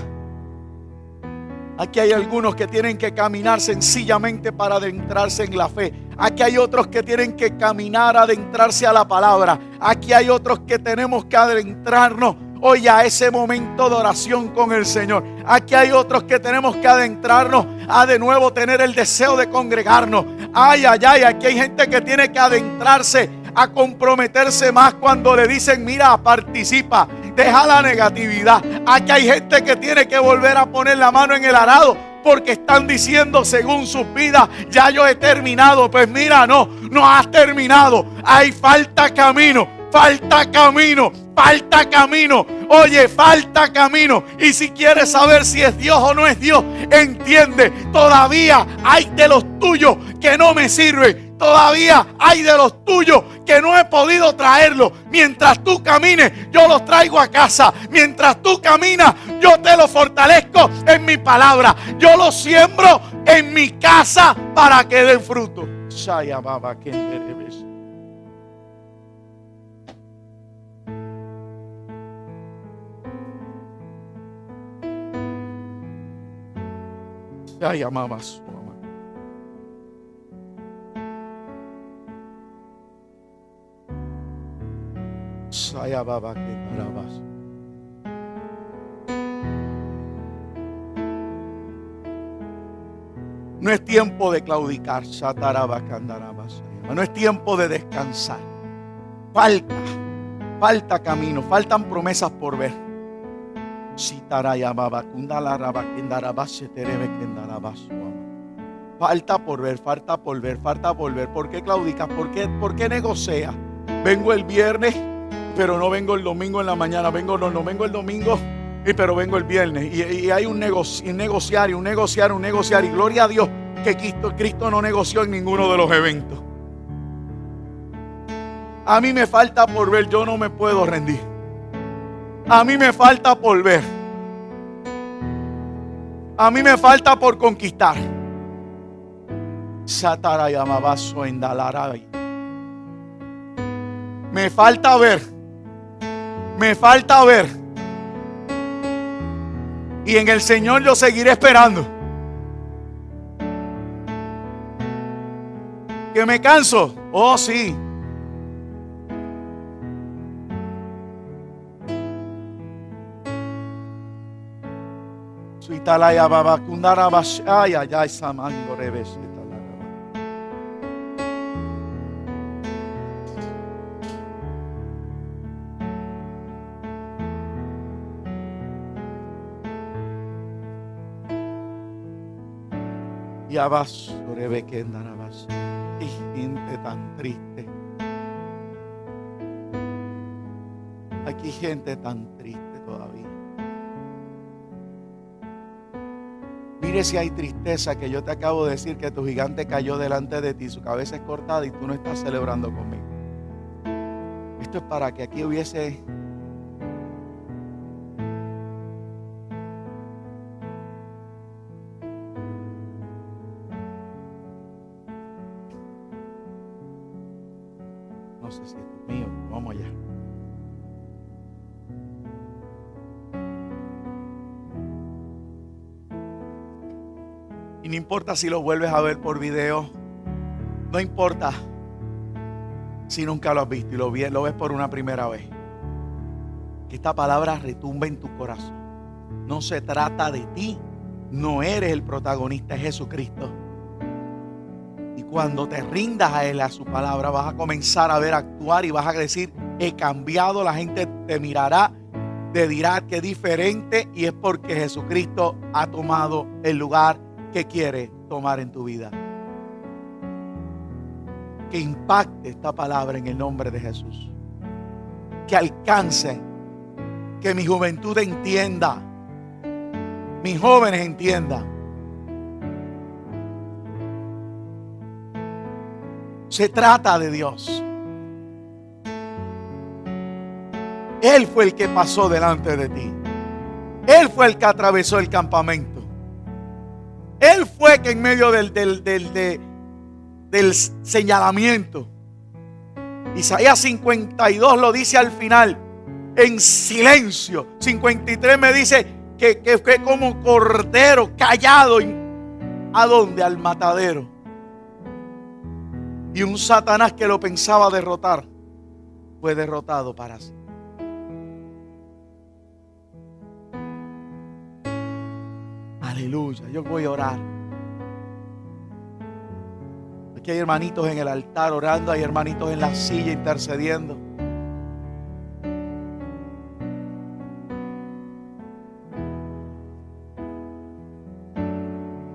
Aquí hay algunos que tienen que caminar sencillamente para adentrarse en la fe. Aquí hay otros que tienen que caminar, adentrarse a la palabra. Aquí hay otros que tenemos que adentrarnos hoy a ese momento de oración con el Señor. Aquí hay otros que tenemos que adentrarnos a de nuevo tener el deseo de congregarnos. Ay, ay, ay, aquí hay gente que tiene que adentrarse a comprometerse más cuando le dicen, mira, participa, deja la negatividad. Aquí hay gente que tiene que volver a poner la mano en el arado porque están diciendo según sus vidas, ya yo he terminado. Pues mira, no has terminado. Hay falta camino, falta camino, falta camino. Oye, falta camino. Y si quieres saber si es Dios o no es Dios, entiende, todavía hay de los tuyos que no me sirven. Todavía hay de los tuyos que no he podido traerlos. Mientras tú camines, yo los traigo a casa. Mientras tú caminas, yo te los fortalezco en mi palabra. Yo los siembro en mi casa para que den fruto. Ya amabas. No es tiempo de claudicar. No es tiempo de descansar. Falta camino, faltan promesas por ver. Falta por ver, falta por ver, falta por ver. ¿Por qué claudicas? ¿Por qué negocias? Vengo el viernes, pero no vengo el domingo en la mañana. Vengo el domingo, pero vengo el viernes. Y hay un negociar. Y gloria a Dios que Cristo no negoció en ninguno de los eventos. A mí me falta por ver, yo no me puedo rendir. A mí me falta por ver. A mí me falta por conquistar. Me falta ver. Me falta ver. Y en el Señor yo seguiré esperando. ¿Que me canso? Oh, sí. Ay, ay, ay, Samango Rebes. Ya vas, y gente tan triste. Aquí gente tan triste todavía. Mire si hay tristeza, que yo te acabo de decir que tu gigante cayó delante de ti, su cabeza es cortada y tú no estás celebrando conmigo. Esto es para que aquí hubiese no sé si esto es mío, vamos allá. Y no importa si lo vuelves a ver por video, no importa si nunca lo has visto y lo ves por una primera vez. Que esta palabra retumbe en tu corazón. No se trata de ti, no eres el protagonista, es Jesucristo. Y cuando te rindas a Él, a su palabra, vas a comenzar a ver actuar y vas a decir, he cambiado. La gente te mirará, te dirá que es diferente, y es porque Jesucristo ha tomado el lugar que quiere tomar en tu vida. Que impacte esta palabra en el nombre de Jesús. Que alcance, que mi juventud entienda, mis jóvenes entiendan. Se trata de Dios. Él fue el que pasó delante de ti. Él fue el que atravesó el campamento. Él fue que en medio del señalamiento. Isaías 52 lo dice al final, en silencio. 53 me dice que fue como cordero callado. ¿A dónde? Al matadero. Y un Satanás que lo pensaba derrotar fue derrotado para sí. Aleluya. Yo voy a orar. Aquí hay hermanitos en el altar orando, hay hermanitos en la silla intercediendo.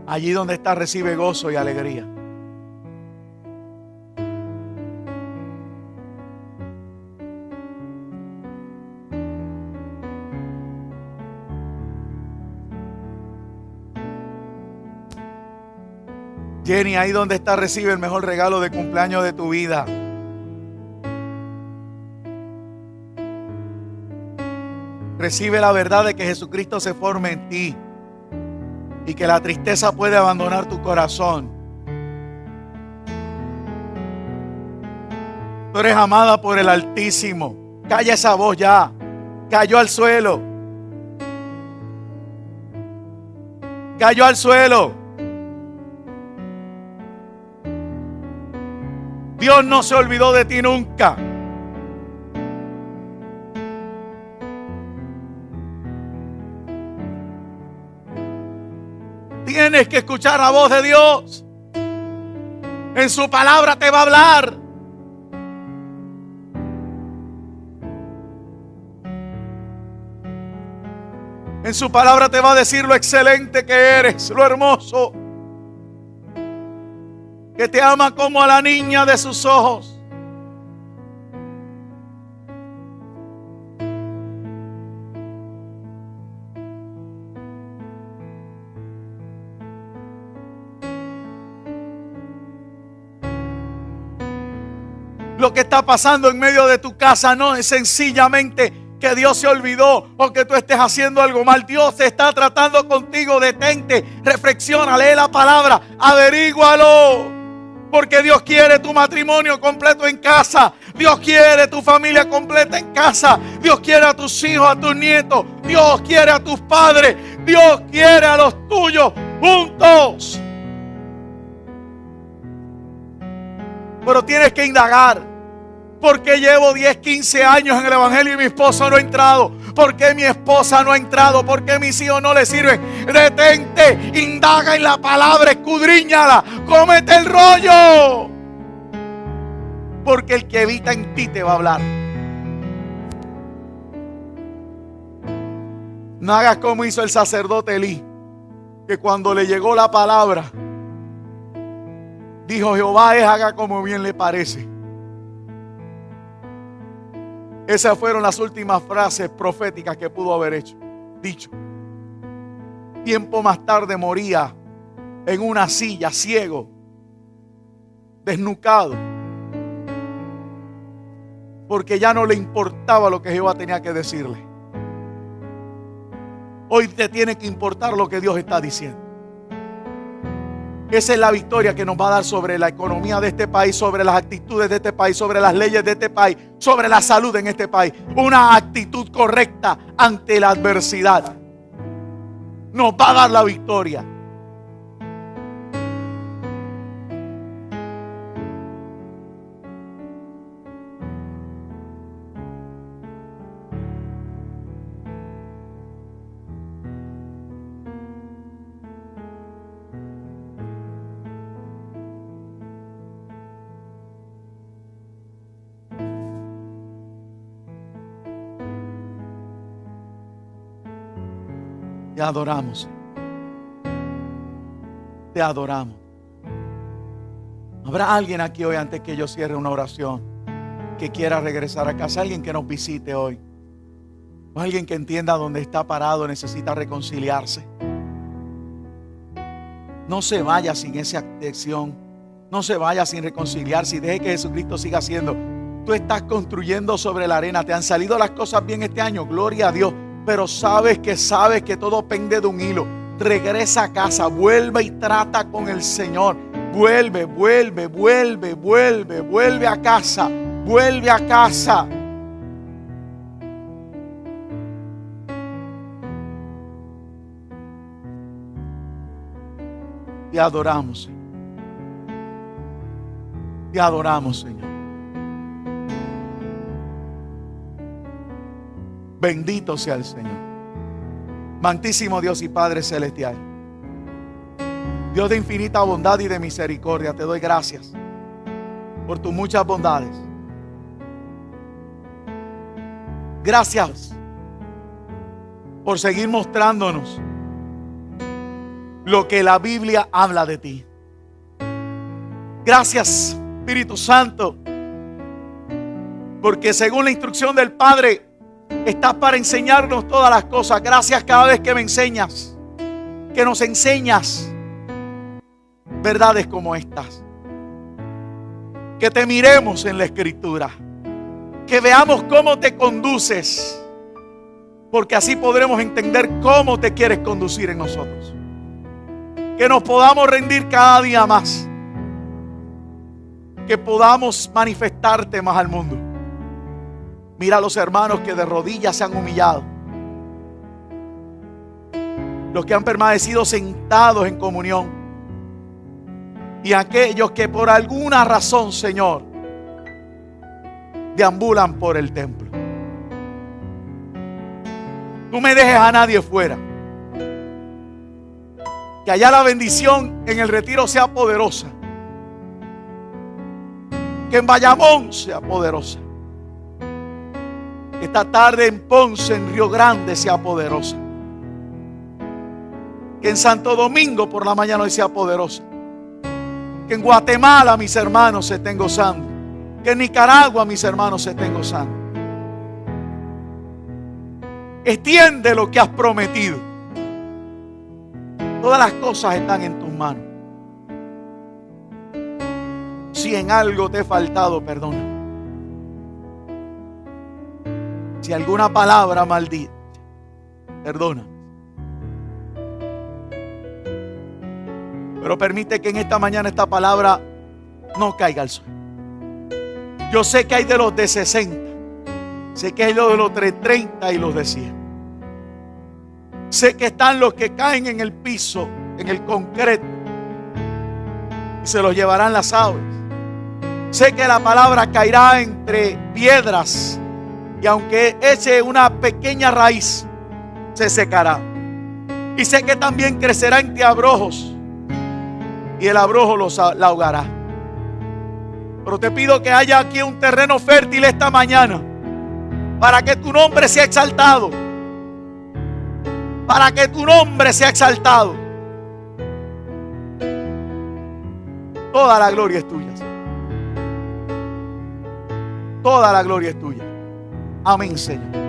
Allí donde está recibe gozo y alegría. Jenny, ahí donde está recibe el mejor regalo de cumpleaños de tu vida. Recibe la verdad de que Jesucristo se forme en ti y que la tristeza puede abandonar tu corazón. Tú eres amada por el Altísimo. Calla esa voz ya. Cayó al suelo. Cayó al suelo. Dios no se olvidó de ti nunca. Tienes que escuchar la voz de Dios. En su palabra te va a hablar. En su palabra te va a decir lo excelente que eres, lo hermoso. Que te ama como a la niña de sus ojos. Lo que está pasando en medio de tu casa no es sencillamente que Dios se olvidó o que tú estés haciendo algo mal. Dios está tratando contigo. Detente, reflexiona, lee la palabra, averígualo. Porque Dios quiere tu matrimonio completo en casa. Dios quiere tu familia completa en casa. Dios quiere a tus hijos, a tus nietos. Dios quiere a tus padres. Dios quiere a los tuyos juntos. Pero tienes que indagar. ¿Por qué llevo 10, 15 años en el evangelio y mi esposo no ha entrado? ¿Por qué mi esposa no ha entrado? ¿Por qué mis hijos no le sirven? Detente, indaga en la palabra, escudriñala, cómete el rollo. Porque el que habita en ti te va a hablar. No hagas como hizo el sacerdote Elí, que cuando le llegó la palabra, dijo: Jehová es, haga como bien le parece. Esas fueron las últimas frases proféticas que pudo haber dicho. Tiempo más tarde moría en una silla, ciego, desnucado, porque ya no le importaba lo que Jehová tenía que decirle. Hoy te tiene que importar lo que Dios está diciendo. Esa es la victoria que nos va a dar sobre la economía de este país, sobre las actitudes de este país, sobre las leyes de este país, sobre la salud en este país. Una actitud correcta ante la adversidad nos va a dar la victoria. Te adoramos. Te adoramos. ¿Habrá alguien aquí hoy, antes que yo cierre una oración, que quiera regresar a casa? Alguien que nos visite hoy. O alguien que entienda dónde está parado, necesita reconciliarse. No se vaya sin esa acción. No se vaya sin reconciliarse y deje que Jesucristo siga haciendo. Tú estás construyendo sobre la arena. Te han salido las cosas bien este año, gloria a Dios. Pero sabes que todo pende de un hilo. Regresa a casa, vuelve y trata con el Señor. Vuelve a casa. Vuelve a casa. Te adoramos, Señor. Te adoramos, Señor. Bendito sea el Señor. Amantísimo Dios y Padre Celestial, Dios de infinita bondad y de misericordia, te doy gracias por tus muchas bondades. Gracias por seguir mostrándonos lo que la Biblia habla de ti. Gracias, Espíritu Santo, porque según la instrucción del Padre, estás para enseñarnos todas las cosas. Gracias cada vez que me enseñas, que nos enseñas verdades como estas. Que te miremos en la Escritura, que veamos cómo te conduces, porque así podremos entender cómo te quieres conducir en nosotros. Que nos podamos rendir cada día más, que podamos manifestarte más al mundo. Mira a los hermanos que de rodillas se han humillado, los que han permanecido sentados en comunión, y aquellos que por alguna razón, Señor, deambulan por el templo. No me dejes a nadie fuera. Que allá la bendición en el retiro sea poderosa. Que en Bayamón sea poderosa. Que esta tarde en Ponce, en Río Grande, sea poderosa. Que en Santo Domingo por la mañana hoy sea poderosa. Que en Guatemala mis hermanos se estén gozando. Que en Nicaragua mis hermanos se estén gozando. Extiende lo que has prometido. Todas las cosas están en tus manos. Si en algo te he faltado, perdona. Si alguna palabra maldita, perdona. Pero permite que en esta mañana esta palabra no caiga al suelo. Yo sé que hay de los de 60. Sé que hay de los de 30 y los de 100. Sé que están los que caen en el piso, en el concreto, y se los llevarán las aves. Sé que la palabra caerá entre piedras, y aunque eche una pequeña raíz, se secará. Y sé que también crecerá entre abrojos, y el abrojo la ahogará. Pero te pido que haya aquí un terreno fértil esta mañana, para que tu nombre sea exaltado. Para que tu nombre sea exaltado. Toda la gloria es tuya, Señor. Toda la gloria es tuya. Amén, Señor.